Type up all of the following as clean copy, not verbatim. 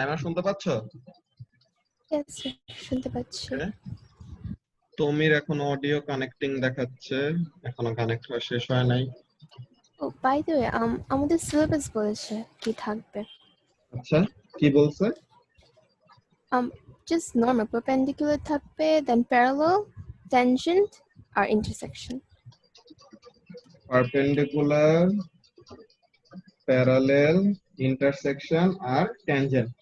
আমার শুনতে পাচ্ছ? Yes, sir. শুনতে পাচ্ছি। Okay. তোমির এখন অডিও কানেক্টিং দেখাচ্ছে, এখনো কানেক্ট হওয়া শেষ হয় নাই। Oh, by the way, আমাদের সিলেবাস বলেছে কি থাকবে। আচ্ছা, কি বলছে? Just normal perpendicular থাকবে, then parallel, tangent, আর intersection. পারপেন্ডিকুলার, প্যারালেল, ইন্টারসেকশন আর ট্যানজেন্ট।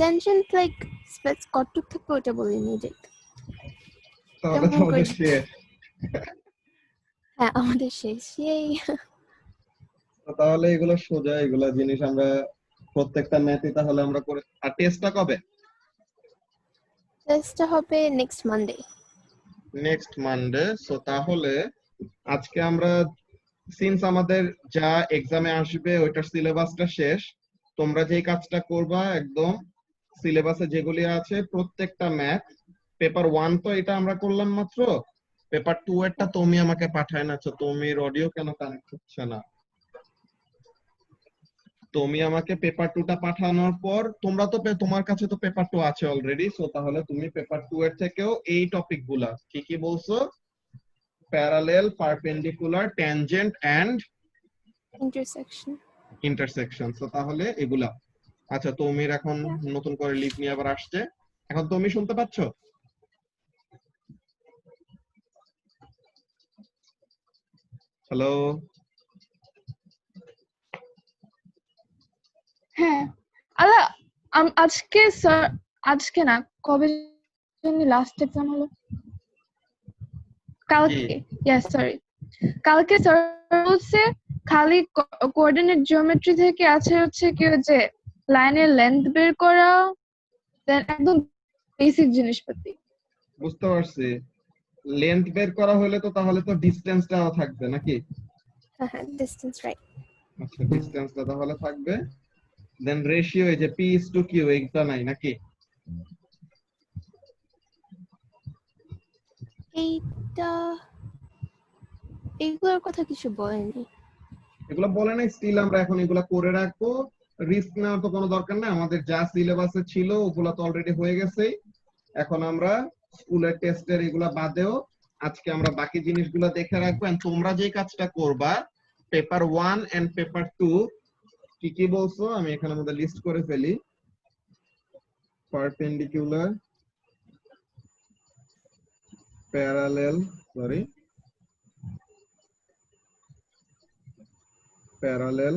Tangent like স্পেস কতটুক থাকবে ওটা বলিনি দেখ। তাহলে তো আমাদের শেষ। হ্যাঁ, আমাদের শেষ। এই তাহলে এগুলো সোজা, এগুলা জিনিস আমরা প্রত্যেকটা ম্যাথই তাহলে আমরা করে। আর টেস্টটা কবে? টেস্টটা হবে next Monday. Next Monday. So তাহলে আজকে আমরা, সিন্স আমাদের যা এক্সামে আসবে ওইটার সিলেবাসটা শেষ, তোমরা যেই কাজটা করবা একদম সিলেবাসে যেগুলি আছে প্রত্যেকটা ম্যাথ, পেপার 1 তো এটা আমরা করলাম মাত্র, পেপার 2 এরটা তুমি আমাকে পাঠায় নাছো। তুমির অডিও কেন কানেক্ট হচ্ছে না? তুমি আমাকে পেপার 2টা পাঠানোর পর তোমরা তো তোমার কাছে তো পেপার 2 আছে অলরেডি, সো তাহলে তুমি পেপার 2 এর থেকেও এই টপিক গুলা কি কি বলছো, parallel, perpendicular, tangent and intersection. Intersection, তো তাহলে এগুলা। আচ্ছা, তুমির এখন নতুন করে লিভ নিয়ে আবার আসছে। এখন তুমি শুনতে পাচ্ছ? হ্যালো? হ্যাঁ আলা আজকে স্যার, আজকে না কবে জানি লাস্ট এক্সাম হলো, কালকে। ইয়েস সরি, কালকে স্যার বলছে খালি কোঅর্ডিনেট জিওমেট্রি থেকে আছে হচ্ছে কি যে লাইনের লেন্থ বের করা, দেন একদম বেসিক জিনিসপাতি। বুঝতে পারছি। লেন্থ বের করা হলে তো তাহলে তো ডিসটেন্সটাও থাকবে নাকি? হ্যাঁ, ডিসটেন্স রাইট। আচ্ছা, ডিসটেন্সটা তাহলে থাকবে। দেন রেশিও, এই যে পি ইজ টু কিউ, এইটা নাই নাকি? এইটা এইগুলোর কথা কিছু বলেনি। এগুলো বলে নাই, স্টিল আমরা এখন এগুলা করে রাখবো। রিস্ক নেওয়ার তো কোনো দরকার নেই, আমাদের যা সিলেবাসে ছিল ওগুলা তো অলরেডি হয়ে গেছে। এখন আমরা স্কুলের টেস্টের এগুলা বাদেও আজকে আমরা বাকি জিনিসগুলো দেখে রাখবো। এন্ড তোমরা যে কাজটা করবা, পেপার 1 এন্ড পেপার 2 কি কি বলছো আমি এখানে মধ্যে লিস্ট করে ফেলি। Perpendicular, parallel, sorry, parallel,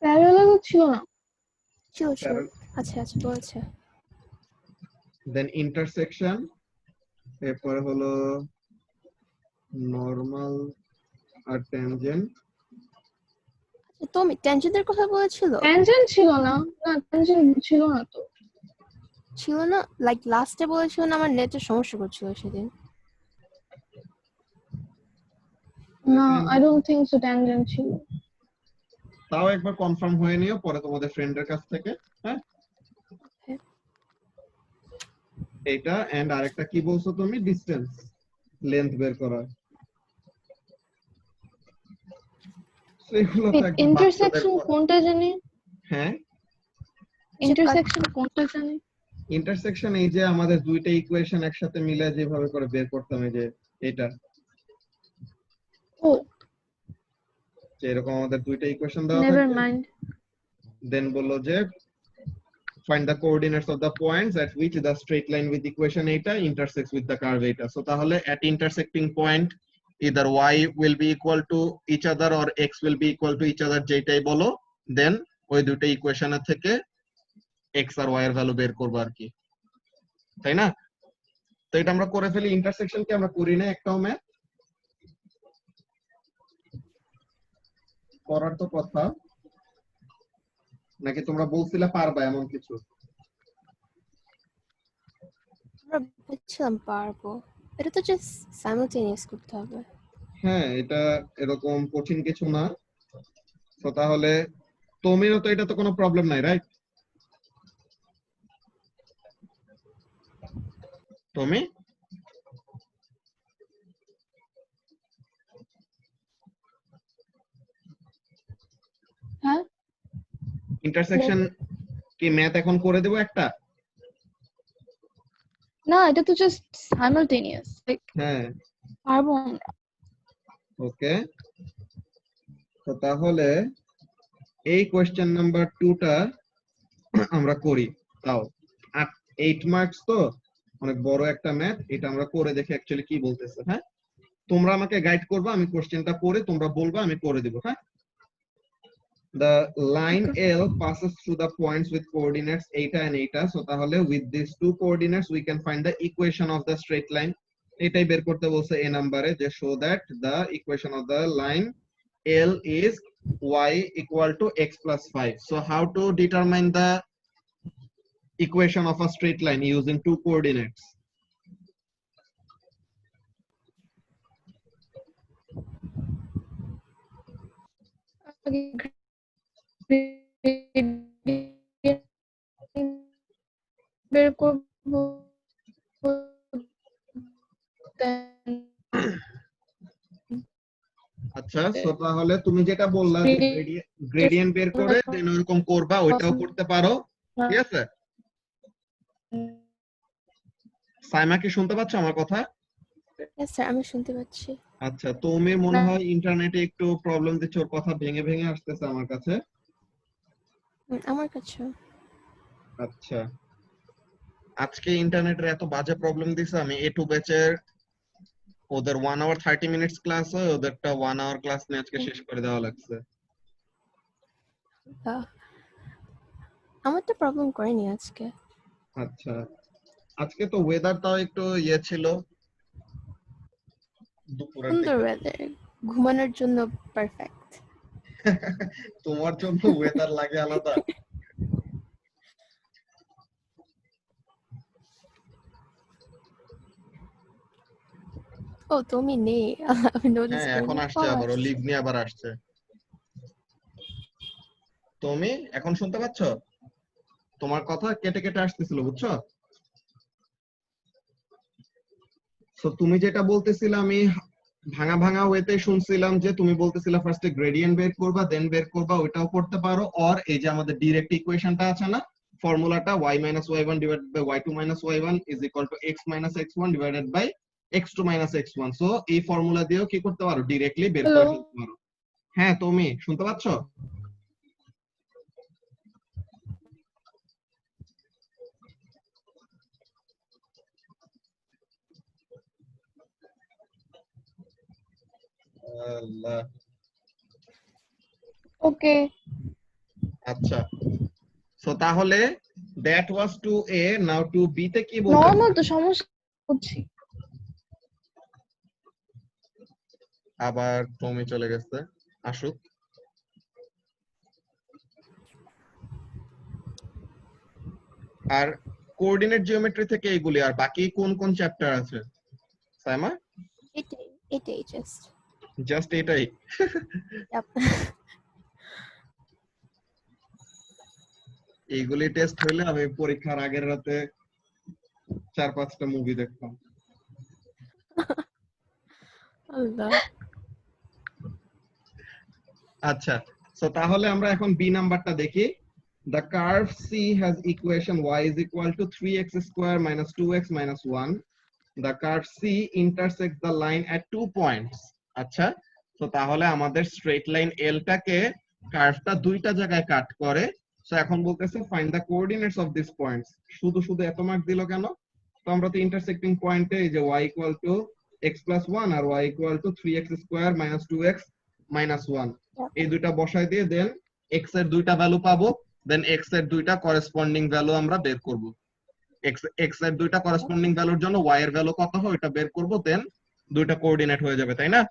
parallel ছিল না, ছিল ছিল। আচ্ছা আচ্ছা বলছে। দেন ইন্টারসেকশন, এরপরে হলো নরমাল আর ট্যানজেন্ট। তুমি ট্যানজেন্টের কথা বলেছিল? ট্যানজেন্ট ছিল না, না ট্যানজেন্ট ছিল না তো। ছিল না, লাইক লাস্টে বলেছিল না, আমার নেটের সমস্যা করছিল সেদিন। না, I don't think so tangent ছিল। তাও একবার কনফার্ম হয়ে নিও পরে তোমাদের ফ্রেন্ডের কাছ থেকে। হ্যাঁ, এইটা এন্ড আরেকটা কি বলছো তুমি, ডিসটেন্স, লেন্থ বের করা। সেগুলো তো একদম বাচ্চাদের ইন্টারসেকশন কোনটা জানি? হ্যাঁ, ইন্টারসেকশন কোনটা জানি? ইন্টারসেকশন এই যে আমাদের দুইটা ইকুয়েশন একসাথে মিলে যেভাবে করে বের করতাম, এই যে এটা, ও যে এরকম আমাদের দুইটা ইকুয়েশন দেওয়া নেভার থাকবে, মাইন্ড। দেন বললো যে find the coordinates of the points at which the straight line with equation eta intersects with the curve eta. So তাহলে at intersecting point either y will be equal to each other or x will be equal to each other, যেটাই বলো, দেন ওই দুটো ইকুয়েশনের থেকে x আর y এর value বের করবো আর কি, তাই না? তো এটা আমরা করে ফেলি। ইন্টারসেকশন কি আমরা করি না একটাও ম্যাথ? করার তো কথা, নাকি তোমরা বলছিলে পারবা এমন কিছু? আমরা বলছিলাম পারবো, এটা তো জাস্ট সাইমালটেনিয়াস করতে হবে। হ্যাঁ, এটা এরকম কঠিন কিছু না। তো তাহলে তুমিও তো এটা তো কোনো প্রবলেম নাই, রাইট? তুমি হ্যাঁ ইন্টারসেকশন কি ম্যাথ এখন করে দেব একটা? না, এটা তো জাস্ট সাইমালটেনিয়াস, লাইক হ্যাঁ, পারবো আমরা। ওকে। তো তাহলে এই কোশ্চেন নাম্বার 2 টা আমরা করি। তাও 8 মার্কস তো, অনেক বড় একটা ম্যাথ, এটা আমরা করে দেখি অ্যাকচুয়ালি কি বলতেছে। হ্যাঁ, তোমরা আমাকে গাইড করবে, আমি কোশ্চেনটা পড়ে তোমরা বলবা, আমি করে দিব। হ্যাঁ, the line L passes through the points with coordinates eta and eta, so তাহলে with these two coordinates we can find the equation of the straight line. এটাই বের করতে বলছে a নাম্বারে, যে show that the equation of the line L is y equal to x plus 5. So how to determine the equation of a straight line using two coordinates? বের করবো, আচ্ছা, so তাহলে তুমি যেটা বললা যে গ্রেডিয়েন্ট বের করে দেন ওরকম করবা, ওইটাও করতে পারো। ঠিক আছে, সাইমা কি শুনতে পাচ্ছ আমার কথা? Yes sir, আমি শুনতে পাচ্ছি। আচ্ছা, তুমি মনে হয় ইন্টারনেটে একটু প্রবলেম দিচ্ছ, ওর কথা ভেঙে ভেঙে আসতেছে আমার কাছে। আমার কাছে। আচ্ছা, আজকে ইন্টারনেটের এত বাজে প্রবলেম দিছে, আমি A2 ব্যাচের ওদের 1 hour 30 minutes ক্লাস হয়, ওদেরটা 1 hour ক্লাস নিয়ে আজকে শেষ করে দেওয়া লাগছে। আমার তো প্রবলেম করেনি আজকে। আচ্ছা, আজকে তো ওয়েদারটাও একটু ইয়ে ছিল, দুপুরের সুন্দর দিকে। ওয়েদার, ঘুমানোর জন্য পারফেক্ট। তোমার জন্য ওয়েদার লাগে আলাদা? ও তুমি নেই, আমি নোটিস হ্যাঁ, এখন করিনি। আসছে, আবার ও লিভ নিয়ে আবার আসছে। তুমি এখন শুনতে পাচ্ছ? তোমার কথা কেটে কেটে আসতেছিল, বুঝছো? সো তুমি যেটা বলতেছিলে আমি ভাঙা ভাঙা ওয়েতে শুনছিলাম, যে তুমি বলতেছিলা ফার্স্টে গ্রেডিয়েন্ট বের করবা দেন বের করবা, ওইটাও করতে পারো। অর এই যে আমাদের ডাইরেক্ট ইকুয়েশনটা আছে না, ফর্মুলাটা y - y1 divided by y2 - y1 is equal to x - x1 divided by x2 - x1। So এই ফর্মুলা দিয়েও কি করতে পারো, ডাইরেক্টলি বের করে ফেলতে পারো। হ্যাঁ, তুমি শুনতে পাচ্ছ? আল্লাহ, ওকে, আচ্ছা। সো তাহলে that was two A, now two B তে কি বলতে? নরমাল তো সমস্যা হচ্ছে। আবার টমি চলে গেছে, আসুক। আর কোঅর্ডিনেট জিওমেট্রি থেকে এইগুলি, আর বাকি কোন কোন চ্যাপ্টার আছে সাইমা? এটাই জাস্ট এটাই? এইগুলি টেস্ট হইলে আমি পরীক্ষার আগের রাতে 4-5টা মুভি দেখতাম। আল্লাহ। আচ্ছা, সো তাহলে আমরা এখন বি নাম্বারটা দেখি। The curve C has equation y is equal to 3x square minus 2x minus 1. The curve C intersects the line at 2 points. আচ্ছা, তো তাহলে আমাদের স্ট্রেট লাইন L টাকে কার্ভটা দুইটা জায়গায় কাট করে। সো এখন বলতেছে find the coordinates of this points. শুধু শুধু এত মার্ক দিল কেন? তো আমরা তো ইন্টারসেক্টিং পয়েন্টে এই যে y equal to x plus 1 আর y equal to 3x square minus 2x minus 1, এই দুইটা বসাই দিয়ে দেন x এর দুইটা ভ্যালু পাবো, দেন x এর দুইটা করেসপন্ডিং ভ্যালু আমরা বের করব। x এর দুইটা করেসপন্ডিং ভ্যালুর জন্য y এর ভ্যালু কত হয় এটা বের করব, দেন দুইটা কোঅর্ডিনেট হয়ে যাবে, তাই না?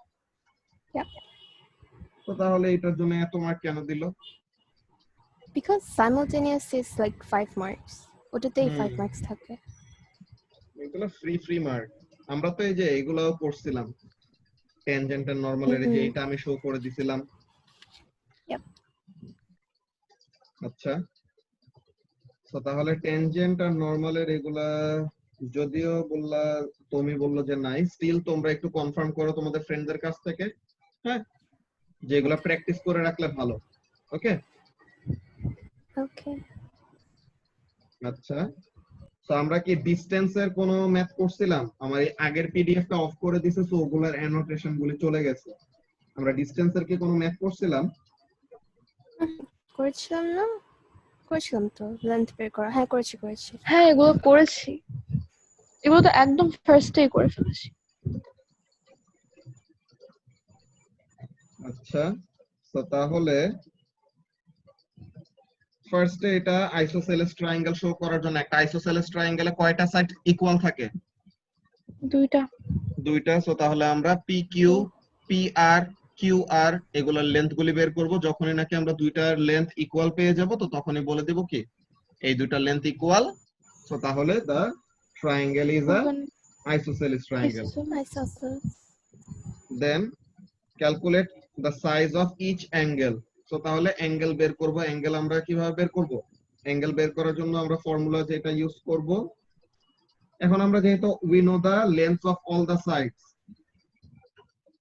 তো তাহলে এটার জন্য এত মার্ক কেন দিল? Because simultaneous is like 5 marks. ওটাতেই 5 marks থাকে। এগুলো ফ্রি মার্ক। আমরা তো এই যে এগুলোও করছিলাম, ট্যানজেন্ট আর নরমালের, যে এটা আমি শো করে দিছিলাম। আচ্ছা, তো তাহলে ট্যানজেন্ট আর নরমালের এগুলা যদিও বললা, তুমি বললো যে নাই, স্টিল তোমরা একটু কনফার্ম করো তোমাদের ফ্রেন্ডদের কাছ থেকে, হ্যাঁ, যেগুলা প্র্যাকটিস করে রাখলে ভালো। ওকে ওকে। আচ্ছা, তো আমরা কি ডিসটেন্সের কোনো ম্যাথ করছিলাম? আমার এই আগের পিডিএফটা অফ করে দিছে, তো ওগুলার অ্যানোটেশন গুলি চলে গেছে। আমরা ডিসটেন্সের কি কোনো ম্যাথ করছিলাম? করেছিলাম না? করেছিলাম তো, লেন্থ বের করা। হ্যাঁ, করেছি। হ্যাঁ, এগুলো করেছি। এগুলো তো একদম ফার্স্টেই করে ফেলেছি। আচ্ছা, তো তাহলে ফার্স্টে এটা আইসোসেলেস ট্রায়াঙ্গেল শো করার জন্য, একটা আইসোসেলেস ট্রায়াঙ্গেলে কয়টা সাইড ইকুয়াল থাকে? দুইটা। দুইটা। সো তাহলে আমরা P Q, P R, Q R এগুলোর লেন্থ গুলি বের করব। যখনই নাকি আমরা দুইটার লেন্থ ইকুয়াল পেয়ে যাব, তো তখনই বলে দেব কি এই দুইটার লেন্থ ইকুয়াল। সো তাহলে the triangle is a isosceles triangle. Isosceles. Then calculate the size of each angle. So তাহলে অ্যাঙ্গেল বের করব। অ্যাঙ্গেল আমরা কিভাবে বের করব? অ্যাঙ্গেল বের করার জন্য আমরা ফর্মুলা যেটা ইউজ করব, এখন আমরা যেহেতু we know the length of all the sides,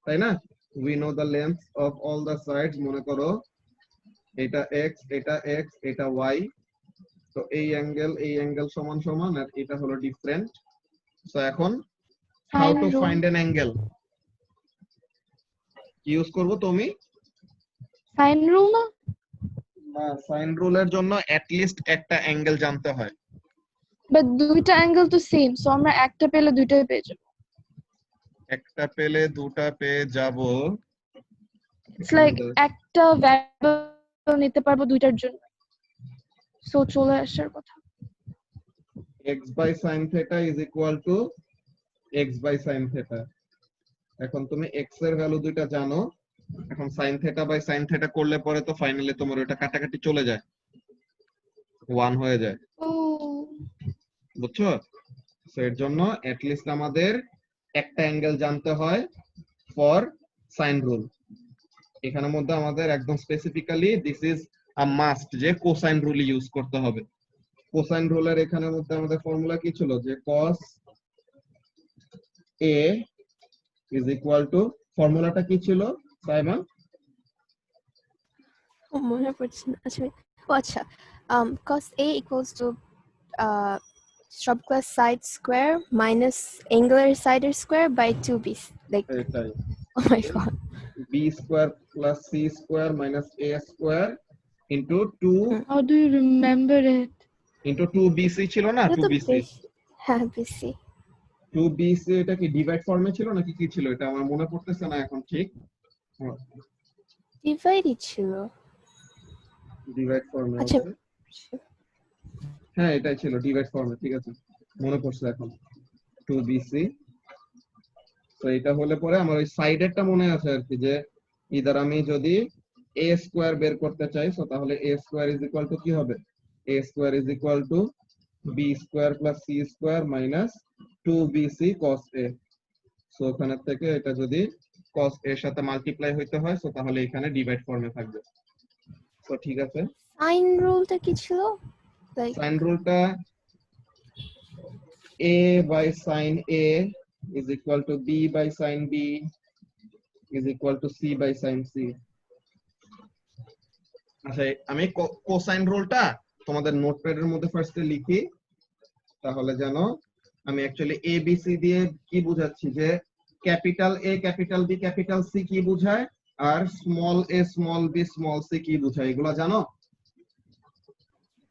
তাই না? We know the length of all the sides. মনে করো এটা এক্স, এটা এক্স, এটা ওয়াই। তো এই অ্যাঙ্গেল সমান সমান, আর এটা হলো ডিফারেন্ট। সো এখন how to find an angle use করব তুমি? সাইন রুল না? না, সাইন রুলের জন্য এট লিস্ট একটা অ্যাঙ্গেল জানতে হয়। বাট দুইটা অ্যাঙ্গেল তো সেম, সো আমরা একটা পেলে দুইটাই পেয়ে যাব। একটা পেলে দুটা পেয়ে যাব। ইটস লাইক একটা ভ্যারিয়েবল নিতে পারবো দুইটার জন্য, সো চলে আসার কথা। x by sin theta is equal to x by sin theta। এখন তুমি x এর ভ্যালু দুইটা জানো। এখন sin theta by sin theta করলে পরে তো ফাইনালি তোমার ওটা কাটাকাটি চলে যায়, 1 হয়ে যায়। ও, বুঝছো? সো এর জন্য এট লিস্ট আমাদের একটা অ্যাঙ্গেল জানতে হয় ফর সাইন রুল। এখানের মধ্যে আমাদের একদম specifically this is a must যে কোসাইন রুল ইউজ করতে হবে। কোসাইন রুলের এখানের মধ্যে আমাদের ফর্মুলা কি ছিল? যে cos a is equal to, ফর্মুলাটা কি ছিল সাইমা? মনে পড়ছে না। আচ্ছা, cos A equals to sub class side square minus angular side square by 2b. Like, এটাই, oh my god. b square plus c square minus a square into 2 how do you remember it? Into 2bc ছিল না? এটা তো 2bc, হ্যাঁ, বেশি 2bc এটা কি divide ফর্মে ছিল নাকি কি ছিল? এটা আমার মনে পড়তেছে না এখন ঠিক। ডিভাইডই ছিল। ডিভাইড ফর্মে আচ্ছা, আছে। হ্যাঁ, এটাই ছিল ডিভাইড ফর্মে, ঠিক আছে মনে পড়ছে এখন। 2bc। তো এটা হলে পরে আমার ওই সাইডেরটা মনে আছে আর কি, যে ইদার আমি যদি a স্কয়ার বের করতে চাই, সো তাহলে a square is equal two কি হবে? a square is equal two b square plus c square minus 2bc cos a। So ওখানে থেকে এটা যদি cos a এর সাথে মাল্টিপ্লাই হইতে হয়, সো তাহলে এখানে ডিভাইড ফর্মে থাকবে। সো ঠিক আছে। সাইন রুলটা কি ছিল? লাইক, সাইন রুলটা a by sin a is equal to b by sin b is equal to c by sin c। আচ্ছা, আমি কোসাইন রুলটা তোমাদের নোটপ্যাডের মধ্যে ফার্স্টে লিখি, তাহলে জানো আমি অ্যাকচুয়ালি এ বি সি দিয়ে কি বুঝাচ্ছি, যে capital A capital B capital C কি বুঝায়, আর small A small B small C কি বুঝায়, এগুলো জানো?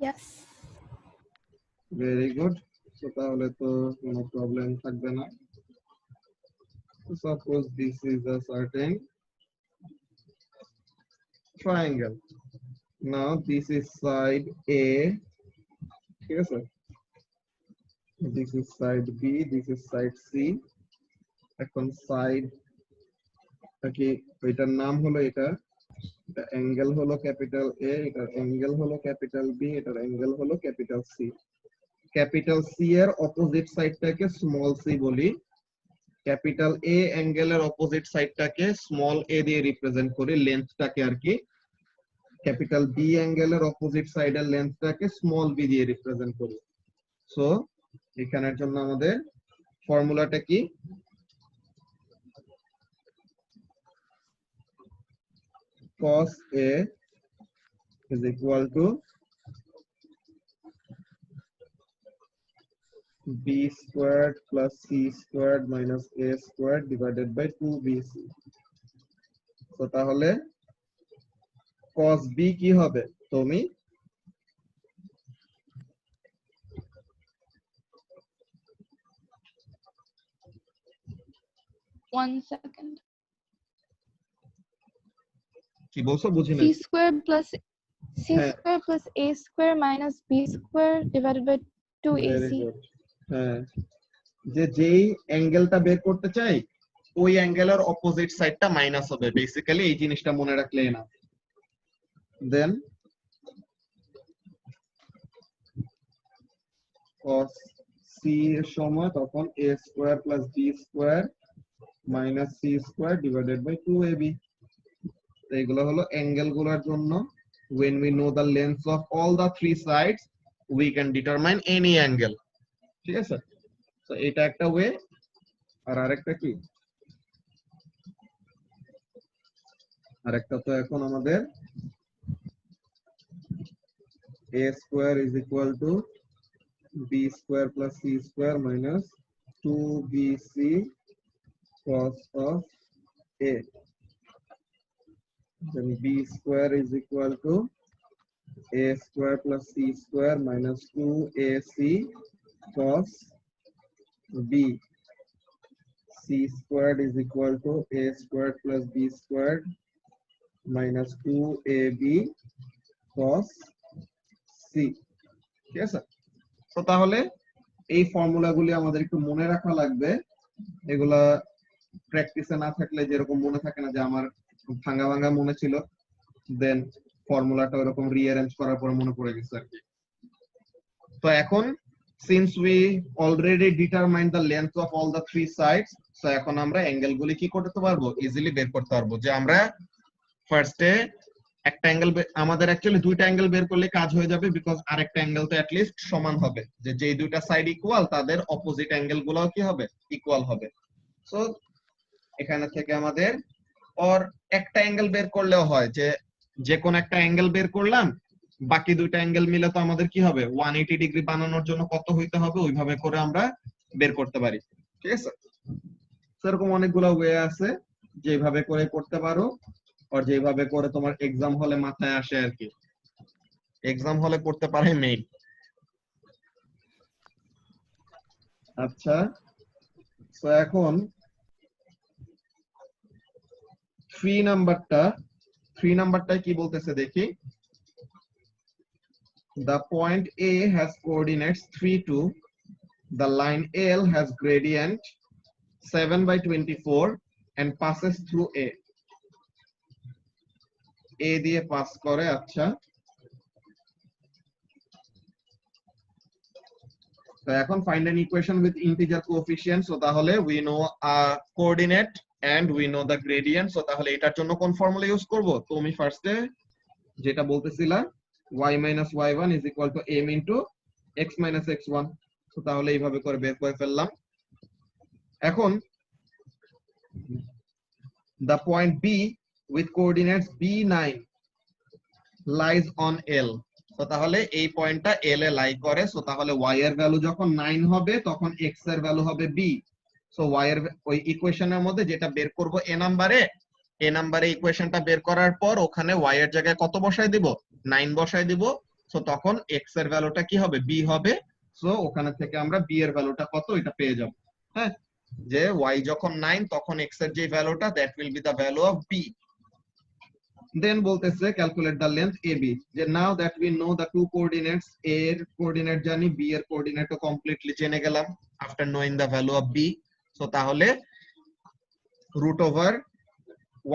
yes. Very good. তো তাহলে তো কোনো প্রবলেম থাকবে না। Suppose this is a certain triangle. Now this is side A, ঠিক আছে? This is side B, this is side C। এখন সাইড কি, এটার নাম হলো এটা অ্যাঙ্গেল হলো ক্যাপিটাল A, এটার অ্যাঙ্গেল হলো ক্যাপিটাল B, এটার অ্যাঙ্গেল হলো ক্যাপিটাল C। ক্যাপিটাল C এর অপোজিট সাইডটাকে স্মল c বলি, ক্যাপিটাল A অ্যাঙ্গেলের অপোজিট সাইডটাকে স্মল a দিয়ে রিপ্রেজেন্ট করি, লেন্থটাকে আর কি। ক্যাপিটাল বি অ্যাঙ্গেলের অপোজিট সাইডের লেন্থটাকে স্মল বি দিয়ে রিপ্রেজেন্ট করি। সো এখানের জন্য আমাদের ফর্মুলাটা কি? cos a is equal to b squared plus c squared minus a squared divided by 2bc. তো তাহলে cos b কি হবে তুমি? 1 second. কি বলছো বুঝিনি। C square plus হ্যাঁ। a square minus b square divided by 2ac. Very good. হ্যাঁ, যেই অ্যাঙ্গেলটা বের করতে চাই ওই অ্যাঙ্গেলের অপোজিট সাইডটা মাইনাস হবে, বেসিক্যালি এই জিনিসটা মনে রাখলে না। দেন cos c এর সময় তখন a square plus b square minus c square divided by 2ab। এইগুলো হলো অ্যাঙ্গেল গুলোর জন্য। when we know the lengths of all the three sides we can determine any angle, ঠিক আছে? তো এটা একটা ওয়ে। আর আরেকটা কি? আরেকটা তো এখন আমাদের a square is equal to b square plus c square minus 2bc cos of a. Then b square is equal to a square plus c square minus 2ac cos b. c squared is equal to a squared plus b squared minus 2ab cos c. ঠিক আছে? তো তাহলে এই ফর্মুলাগুলি আমাদের একটু মনে রাখা লাগবে। এগুলা প্র্যাকটিসে না থাকলে যেরকম মনে থাকে না, যে আমার ভাঙা ভাঙা মনে ছিল, দেন ফর্মুলাটা ওরকম রিঅ্যারেঞ্জ করার পর মনে পড়ে গেছে আর কি। তো এখন since we already determined the length of all the three sides, so এখন আমরা অ্যাঙ্গেলগুলি কি করতে পারবো, ইজিলি বের করতে পারবো। যে আমরা ফার্স্টে একটা অ্যাঙ্গেল, আমাদের অ্যাকচুয়ালি দুইটা অ্যাঙ্গেল বের করলে কাজ হয়ে যাবে, বিকজ আরেকটা অ্যাঙ্গেল তো অ্যাট লিস্ট সমান হবে। যে যেই দুইটা সাইড ইকুয়াল তাদের অপোজিট অ্যাঙ্গেল গুলোও কি হবে, ইকুয়াল হবে। সো এখানে থেকে আমাদের আর একটা অ্যাঙ্গেল বের করলেও হয়, যে কোন একটা অ্যাঙ্গেল বের করলাম, বাকি দুইটা অ্যাঙ্গেল মিলে তো আমাদের কি হবে 180 ডিগ্রি বানানোর জন্য কত হইতে হবে, ওইভাবে করে আমরা বের করতে পারি। ঠিক আছে? সেরকম অনেকগুলো ওয়ে আছে যেভাবে করে করতে পারো, আর যেভাবে করে তোমার এক্সাম হলে মাথায় আসে আর কি। এক্সাম হলে করতে পারে মেইন। আচ্ছা, তো এখন 3 নাম্বারটা কি বলতেছে দেখি। The point A has coordinates 3, 2. The line L has gradient 7/24 and passes through A. A দিয়ে পাস করে। আচ্ছা, তো এখন find an equation with integer coefficients. So তাহলে we know a coordinate and we know the gradient. So তাহলে এটার জন্য কোন ফর্মুলা ইউজ করব? তুমি ফার্স্টে যেটা বলতেছিলা y minus y1 is equal to m into x minus x1. তো তাহলে এইভাবে করে বের করে ফেললাম। এখন the point B with coordinates b9 lies on L. তো তাহলে এই পয়েন্টটা L এ লাই করে। সো তাহলে y এর ভ্যালু যখন 9 হবে তখন x এর ভ্যালু হবে b। সো y এর ওই ইকুয়েশনের মধ্যে যেটা বের করব a নাম্বারে ইকুয়েশনটা বের করার পর ওখানে y এর জায়গায় কত বসায় দিব, 9 বসায় দিব। সো তখন x এর ভ্যালুটা কি হবে, b হবে। সো ওখানে থেকে আমরা b এর ভ্যালুটা কত এটা পেয়ে যাব। হ্যাঁ, যে y যখন 9 তখন x এর যে ভ্যালুটা, that will be the value of b. Then বলতেছে calculate the length AB. যে now that we know the two coordinates, A এর কোঅর্ডিনেট জানি, B এর কোঅর্ডিনেটও কমপ্লিটলি জেনে গেলাম after knowing the value of B. So তাহলে root over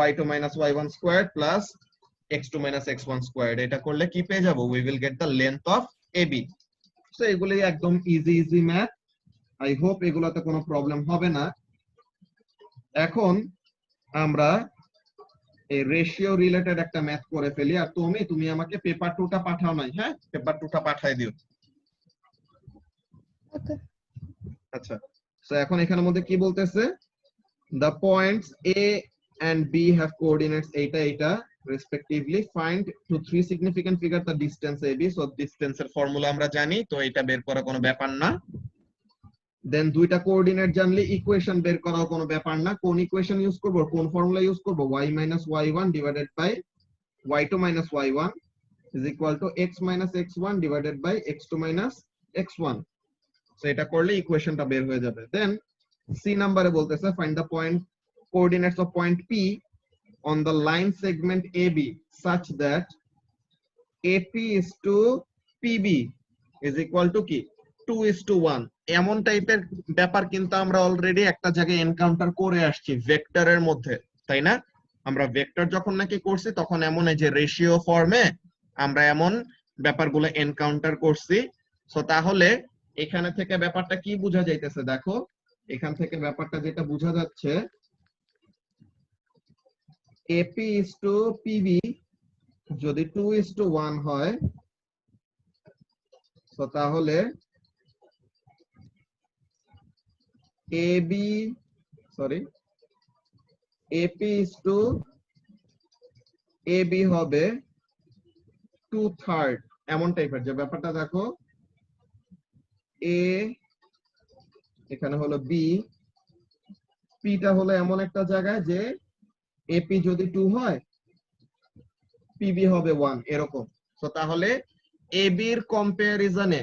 y2 minus y1 squared plus x2 minus x1 squared, এটা করলে কি পেয়ে যাব, we will get the length of AB. So এগুলি একদম ইজি ম্যাথ। I hope এগুলাতে কোনো প্রবলেম হবে না। এখন আমরা এই রেশিও রিলেটেড একটা ম্যাথ করে ফেলি। আর তুমি আমাকে পেপার 2টা পাঠাও নাই? হ্যাঁ, পেপার 2টা পাঠাই দিও। ওকে। আচ্ছা, সো এখন এখানের মধ্যে কি বলতেছে, the points A and B have coordinates এইটা respectively. Find to 3 significant figure the distance AB. So distance এর ফর্মুলা আমরা জানি, তো এটা বের করা কোনো ব্যাপার না। দেন দুইটা কোঅর্ডিনেট জানলে ইকুয়েশন বের করাও কোনো ব্যাপার না। কোন ইকুয়েশন ইউজ করব, কোন ফর্মুলা ইউজ করব, y - y1 divided by y2 - y1 is equal to x - x1 divided by x2 - x1. So এটা করলে ইকুয়েশনটা বের হয়ে যাবে। দেন সি নাম্বারে বলতেছে find the point coordinates of point P on the line segment AB such that AP is to PB is equal to কি 2:1। এমন টাইপের ব্যাপার কিন্তু আমরা অলরেডি একটা জায়গায় এনকাউন্টার করে আসছি ভেক্টরের মধ্যে, তাই না? আমরা ভেক্টর যখন নাকি করছি তখন এমন এই যে রেশিও ফর্মে আমরা এমন ব্যাপারগুলো এনকাউন্টার করছি। সো তাহলে এখানে থেকে ব্যাপারটা কি বোঝা যাইতেছে, দেখো এখান থেকে ব্যাপারটা যেটা বোঝা যাচ্ছে AP is to PB যদি 2:1 হয়, তো তাহলে AB AP is to AB হবে 2/3 এমন টাইপের যে ব্যাপারটা দেখো A এখানে হলো B, P টা হলো এমন একটা জায়গায় যে AP যদি 2 হয় PB হবে 1 এরকম। তো তাহলে AB এর কম্পারিজনে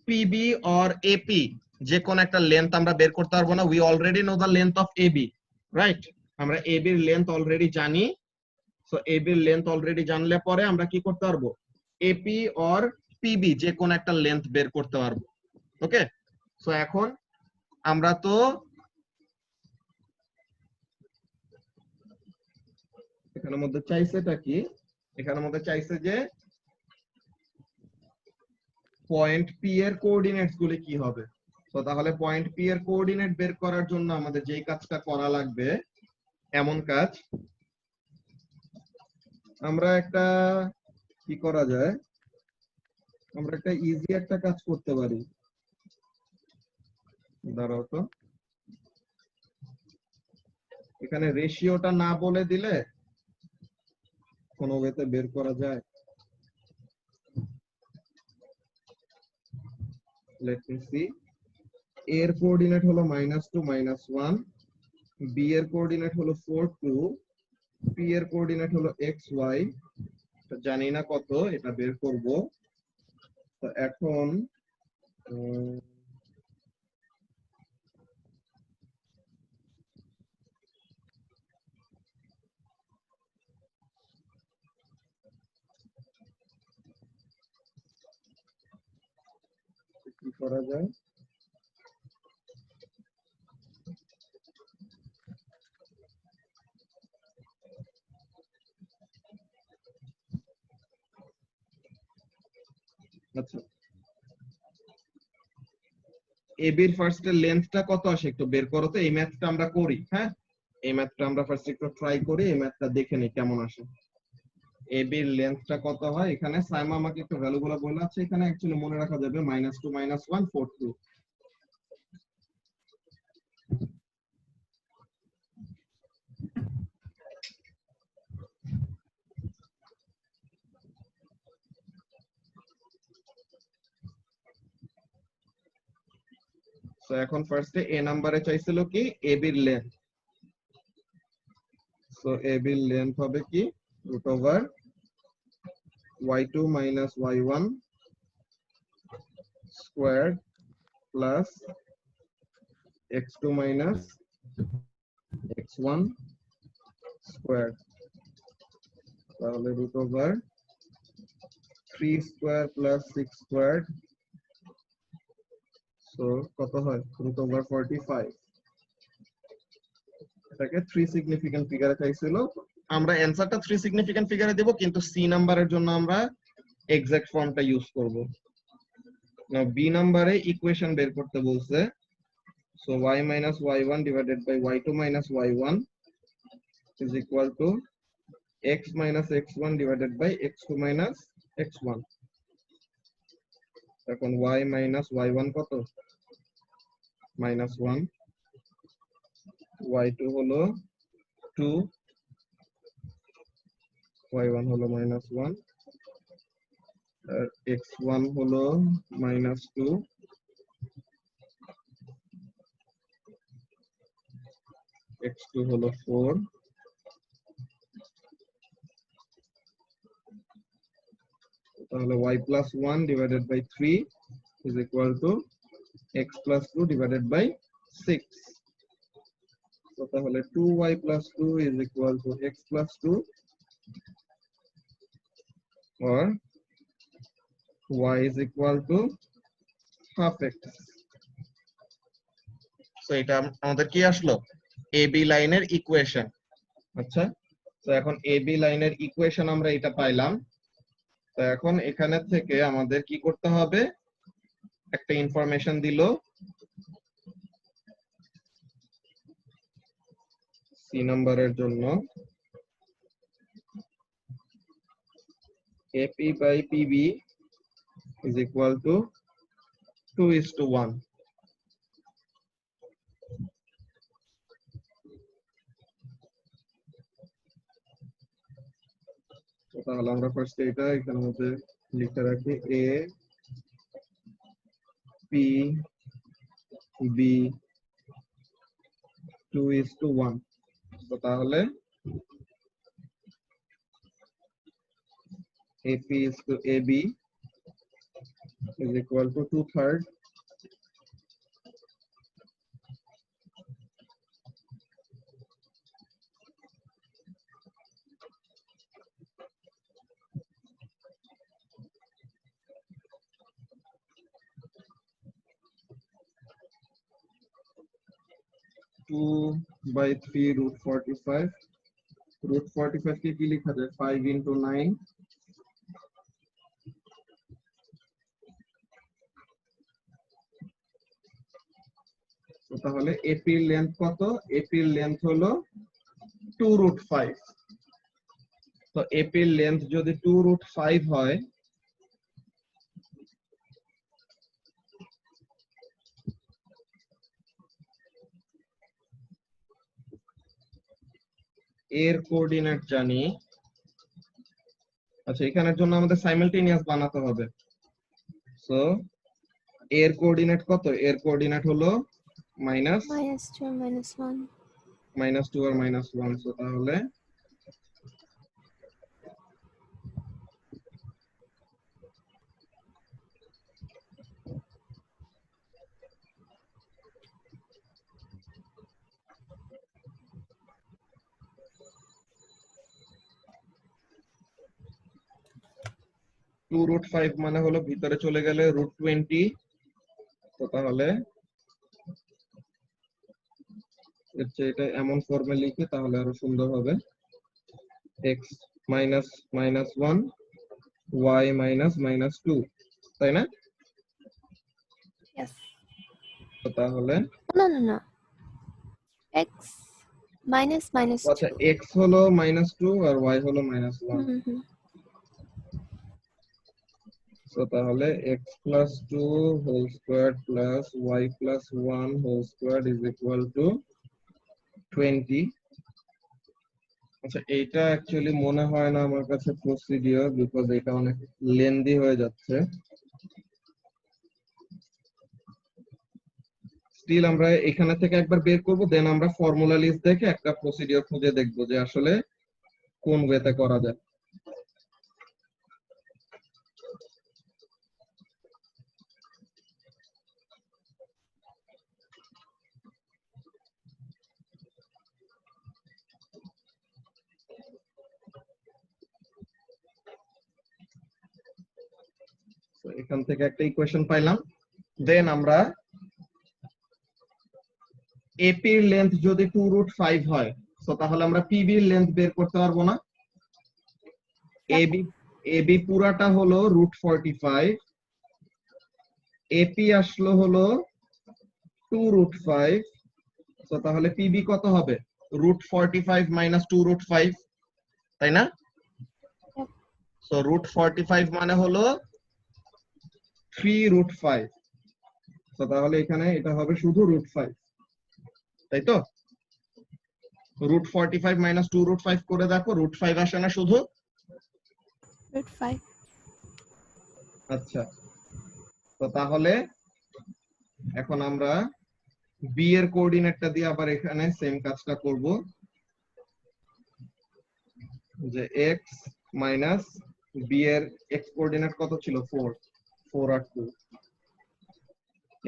PB অর AP যে কোন একটা লেন্থ আমরা বের করতে পারবো না। We already know the length of AB, right? আমরা AB এর লেন্থ অলরেডি জানি। সো AB এর লেন্থ অলরেডি জানলে পরে আমরা কি করতে পারবো, AP অর PB যে কোন একটা লেন্থ বের করতে পারবো। ওকে, সো এখন আমরা তো এখানের মধ্যে চাইছেটা কি, এখানের মধ্যে চাইছে যে পয়েন্ট P এর কোঅর্ডিনেটস গুলি কি হবে। তো তাহলে পয়েন্ট P এর কোঅর্ডিনেট বের করার জন্য আমাদের যেই কাজটা করা লাগবে, এমন কাজ আমরা একটা কি করা যায়, আমরা একটা ইজি একটা কাজ করতে পারি। দাঁড়াও তো, এখানে রেশিওটা না বলে দিলে কোনো ওয়েতে বের করা যায়। লেট মি সি, এর কোঅর্ডিনেট হলো -2 -1, বি এর কোঅর্ডিনেট হলো 4 2, পি এর কোঅর্ডিনেট হলো xy, জানি না কত, এটা বের করব। তো এখন কি করা যায়, আচ্ছা এবির ফার্স্ট এর লেন্থটা কত আসে একটু বের করো তো। এই ম্যাথটা আমরা করি, হ্যাঁ এই ম্যাথটা আমরা ফার্স্ট একটু ট্রাই করি, এই ম্যাথটা দেখে নিই কেমন আসে। এবির লেন্থটা কত হয়, এখানে সাইমা আমাকে একটু ভ্যালুগুলো বলে আছে, এখানে অ্যাকচুয়ালি মনে রাখা যাবে -2 -1 4 2। তো এখন ফার্স্টে এ নাম্বারে চাইছিল কি এবির লেন্থ। সো এবির লেন্থ হবে কি √y2 - y1 squared plus x2 - x1 squared, তাহলে √3 স্কয়ার প্লাস 6 স্কয়ার্ড, সো কত হয় √45। এটাকে 3 সিগনিফিকেন্ট ফিগারে চাইছিল, আমরা অ্যানসারটা 3 সিগনিফিকেন্ট ফিগারে দেব, কিন্তু সি নাম্বারের জন্য আমরা এক্সাক্ট ফর্মটা ইউজ করব। নাও বি নাম্বারে ইকুয়েশন বের করতে বলছে। So y - y1 divided by y2 - y1 is equal to x - x1 divided by x2 - x1। এখন y - y1 কত, -1, y2 হলো 2, y1 হলো -1, আর x1 হলো -2, x2 হলো 4, তাহলে y plus 1 divided by 3 is equal to x plus 2 divided by 6. So তাহলে 2y plus 2 is equal to x plus 2, or y is equal to half x. So এটা আমাদের কি আসলো? AB লাইনের ইকুয়েশন। আচ্ছা, তো এখন AB লাইনের ইকুয়েশন আমরা এটা পাইলাম। তো এখন এখানে থেকে আমাদের কি করতে হবে? একটা ইনফরমেশন দিল সি নাম্বারের জন্য AP by PB is equal to 2:1. তো তাহলে আমরা ফার্স্ট এটা এখানের মধ্যে লিখে রাখি A P B 2:1. তো তাহলে AP is to AB is equal to 2/3. Two by 3 root 45. Root 45 के की लिखा जाए 5 into 9. তো তাহলে AP এর লেন্থ কত? AP এর লেন্থ হলো 2 root 5. তো AP এর লেন্থ যদি 2 root 5 হয়, এর কোঅর্ডিনেট জানি। আচ্ছা, এখানের জন্য আমাদের সাইমালটেনিয়াস বানাতে হবে। সো এর কোঅর্ডিনেট কত? এর কোঅর্ডিনেট হলো -2 or -1. -2 আর -1। সো তাহলে টু রুট 5 মানে হলো ভিতরে চলে গেলে √20। তো তাহলে এটা এমন ফর্মে লিখে তাহলে আরো সুন্দর হবে। x minus -1 y minus -2, তাই না? Yes. তো তাহলে No. X minus আচ্ছা, 2. x হলো -2 আর y হলো -1। Mm-hmm. তো তাহলে x plus 2 whole squared plus y plus 1 whole squared is equal to 20. আচ্ছা, এইটা অ্যাকচুয়ালি মনে হয় না আমার কাছে প্রসিডিওর, বিকজ এটা অনেক লেন্দি হয়ে যাচ্ছে। স্টিল আমরা এখানে থেকে একবার বের করব, দেন আমরা ফর্মুলা লিস্ট দেখে একটা প্রসিডিওর খুঁজে দেখব যে আসলে কোন ওয়েতে করা যায়। এখান থেকে একটা ইকুয়েশন পাইলাম। দেন আমরা AP এর লেন্থ যদি 2 root 5 হয়, তো তাহলে আমরা PB এর লেন্থ বের করতে পারবো না? AB পুরাটা হলো √45, AP আসলো হলো 2 root 5। তো তাহলে PB কত হবে? √45 minus 2 root 5, তাই না? সো √45 মানে হলো 3 root 5। তো তাহলে এখানে এটা হবে শুধু √5, তাই তো? √45 minus 2 root 5 করে দেখো, √5 আসে না শুধু? √5. আচ্ছা, তো তাহলে এখন আমরা বি এর কোঅর্ডিনেটটা দিয়ে আবার এখানে সেম কাজটা করব, যে x মাইনাস বি এর x কোঅর্ডিনেট কত ছিল 4, 4 আর 2,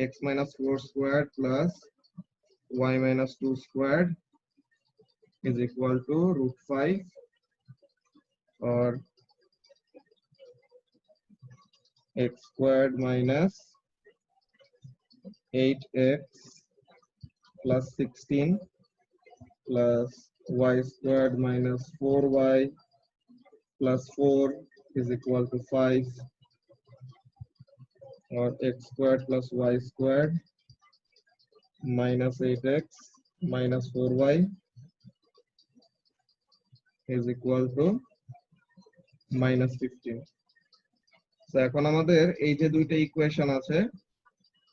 x minus 4 squared plus y minus 2 squared is equal to root 5 or x squared minus 8x plus 16 plus y squared minus 4y plus 4 is equal to 5 or x squared plus y squared minus 8x minus 4y is equal to minus 15. So এখন আমাদের এই যে দুইটা equation আছে,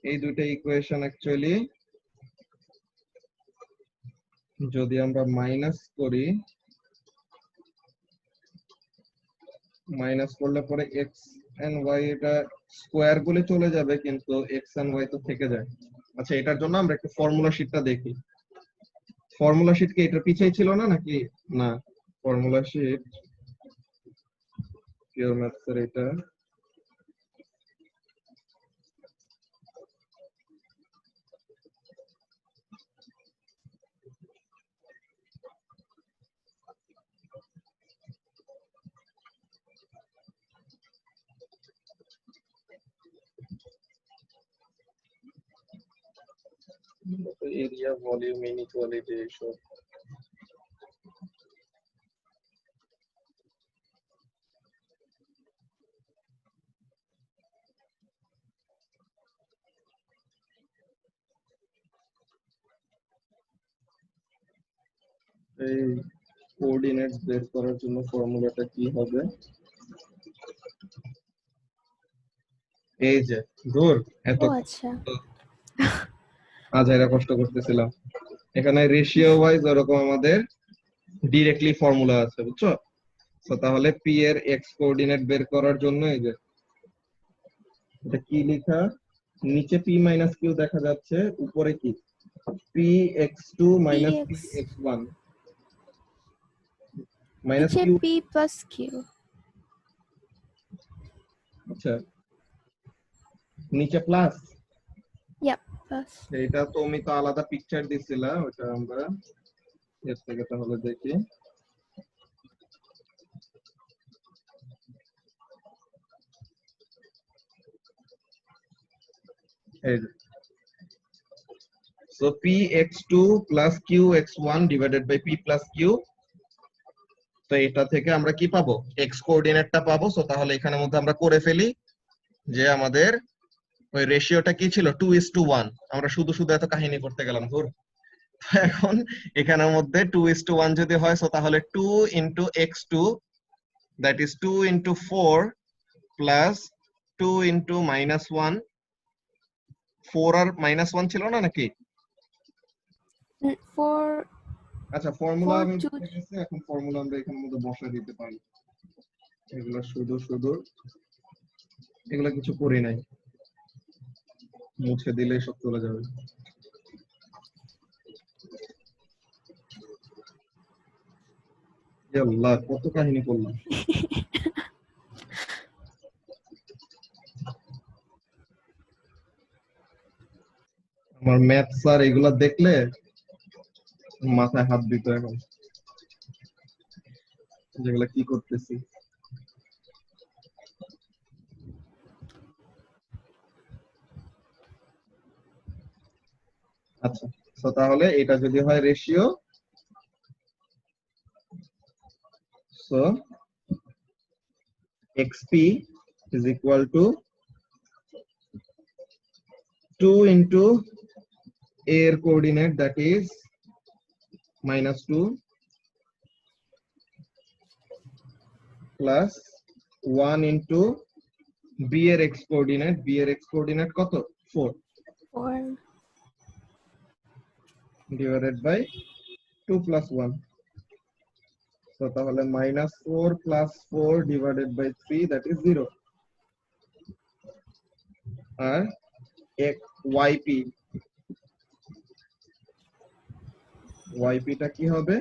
এই দুইটা equation actually যদি আমরা মাইনাস করি, মাইনাস করলে পরে x and y এটা স্কয়ার গুলো চলে যাবে, কিন্তু x and y তো থেকে যায়। আচ্ছা, এটার জন্য আমরা একটু ফর্মুলা শীটটা দেখি। ফর্মুলা শীট কি এটা পিছেই ছিল না নাকি? না, ফর্মুলা শীট পিওর ম্যাথস এর এটা এরিয়া ভলিউম ইনইকুয়ালিটি এইসব। এই কোঅর্ডিনেটস বের করার জন্য ফর্মুলাটা কি হবে? এই যে দূর এত ও আচ্ছা, আজাইরা কষ্ট করতেছিলাম, এখানে রেশিও ওয়াইজ এরকম আমাদের ডিরেক্টলি ফর্মুলা আছে, বুঝছো? তো তাহলে পি এর এক্স কোঅর্ডিনেট বের করার জন্য এই যে এটা কি লেখা, নিচে পি মাইনাস কিউ দেখা যাচ্ছে, উপরে কি P X two minus P px X one minus নিচে কিউ। p plus q, আচ্ছা, নিচে প্লাস, yep, plus এটা তুমি তো আলাদা পিকচার দিছিলা, ওটা আমরা এর থেকে তাহলে দেখি। এই যে so px2 plus qx1 divided by p plus q, তো এটা থেকে আমরা কি পাবো? x কোঅর্ডিনেটটা পাবো। সো তাহলে এখানের মধ্যে আমরা করে ফেলি যে আমাদের ওই রেশিওটা কি ছিল 2:1, আমরা শুধু শুধু এত কাহিনী করতে গেলাম ধর। এখন এখানের মধ্যে 2:1 যদি হয়, সো তাহলে 2 into x2 that is 2 into 4 plus 2 into -1, 4 আর -1 ছিল না নাকি? 4 আচ্ছা, ফর্মুলা 4 আমি 2 বুঝে গেছি, এখন ফর্মুলা আমরা এখানের মধ্যে বসায় দিতে পারি। এগুলা শুধু শুধু এগুলা কিছু করি নাই, মুছে দিলেই সব চলে যাবে। ইয়া আল্লাহ, কত কাহিনী করলাম। আমার ম্যাথ স্যার এগুলা দেখলে মাথায় হাত দিত এখন, যেগুলা কি করতেছি। আচ্ছা, তো তাহলে এটা যদি হয় ratio, so xp is equal to 2 into a এর coordinate that is -2 plus 1 into b এর x কোঅর্ডিনেট, b এর x কোঅর্ডিনেট কত 4 4 divided by 2 plus 1, so তাহলে -4 plus 4 divided by 3 that is 0. R YP, ওয়াইপিটা কি হবে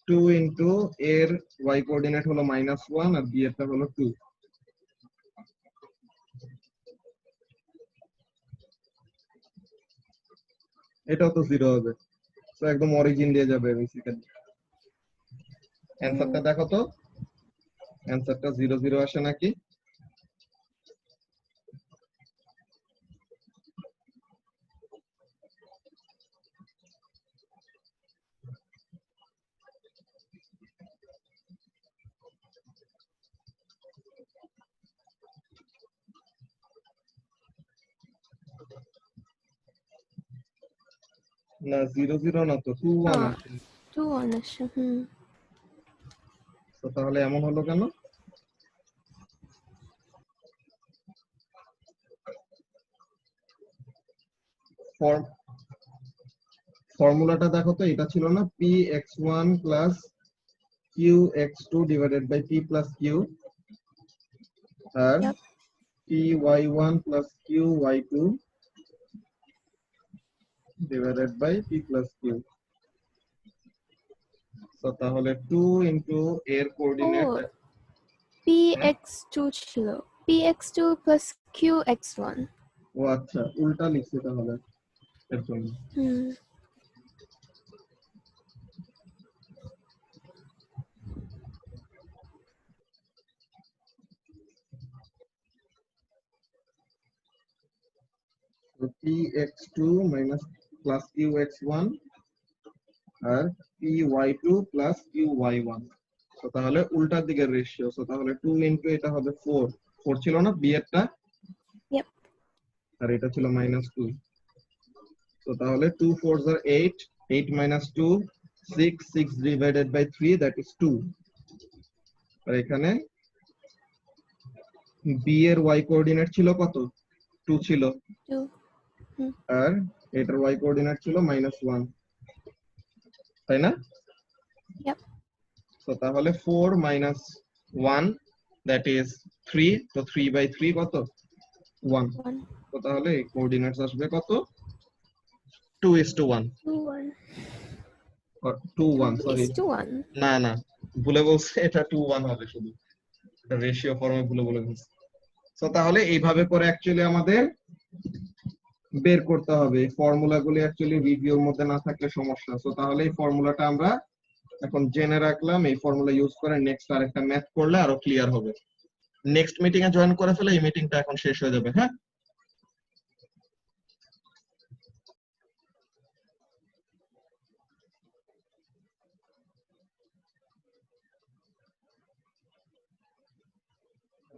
2 ইনটু এর y coordinate হলো -1 আর b এরটা হলো 2। এটাও তো 0 হবে, তো একদম অরিজিন দিয়ে যাবে বেসিক্যালি। অ্যানসারটা দেখো তো, অ্যানসারটা 0 0 আসে নাকি? না 0 0 না তো 2 1 আছে। 2 1 আসে। তো তাহলে এমন হলো কেন? ফর্মুলাটা দেখো তো, এটা ছিল না px1 plus qx2 divided by p plus q আর Yep. py1 plus qy2 divided by p plus q। তো তাহলে 2 ইনটু এর কোঅর্ডিনেট, ও px2 ছিল, px2 plus qx1। ও আচ্ছা উল্টা লিখছি তাহলে এর জন্য। হুম। তো px2 মাইনাস প্লাস qx1 আর py2 প্লাস qy1। তো তাহলে উল্টার দিকের রেশিও, তো তাহলে 2 ইনটু এটা হবে 4, 4 ছিল না বি এরটা, Yep. আর এটা ছিল -2। তো তাহলে 2 4s are 8, 8 minus 2 6, 6 divided by 3 that is 2। আর এখানে বি এর y কোঅর্ডিনেট ছিল কত? 2 ছিল, 2। আর এটার y কোঅর্ডিনেট ছিল -1, তাই না? Yep. তো তাহলে 4 minus 1 that is 3, তো 3 by 3 কত? 1। 1 তো তাহলে এই কোঅর্ডিনেটস আসবে কত? 2:1 2 1 or 2:1, 2 সরি is to 1। না না ভুলে বলছে, এটা 2:1 হবে, শুধু এটা রেশিও ফর্মে ভুলে বলে দিচ্ছি। তো তাহলে এইভাবে করে অ্যাকচুয়ালি আমাদের বের করতে হবে। ফর্মুলাগুলি অ্যাকচুয়ালি রিভিউর মধ্যে না থাকলে সমস্যা। তো তাহলে এই ফর্মুলাটা আমরা এখন জেনে রাখলাম, এই ফর্মুলা ইউজ করে নেক্সট আরেকটা ম্যাথ করলে আরো ক্লিয়ার হবে। নেক্সট মিটিং এ জয়েন করে ফেলে এই মিটিংটা এখন শেষ হয়ে যাবে। হ্যাঁ,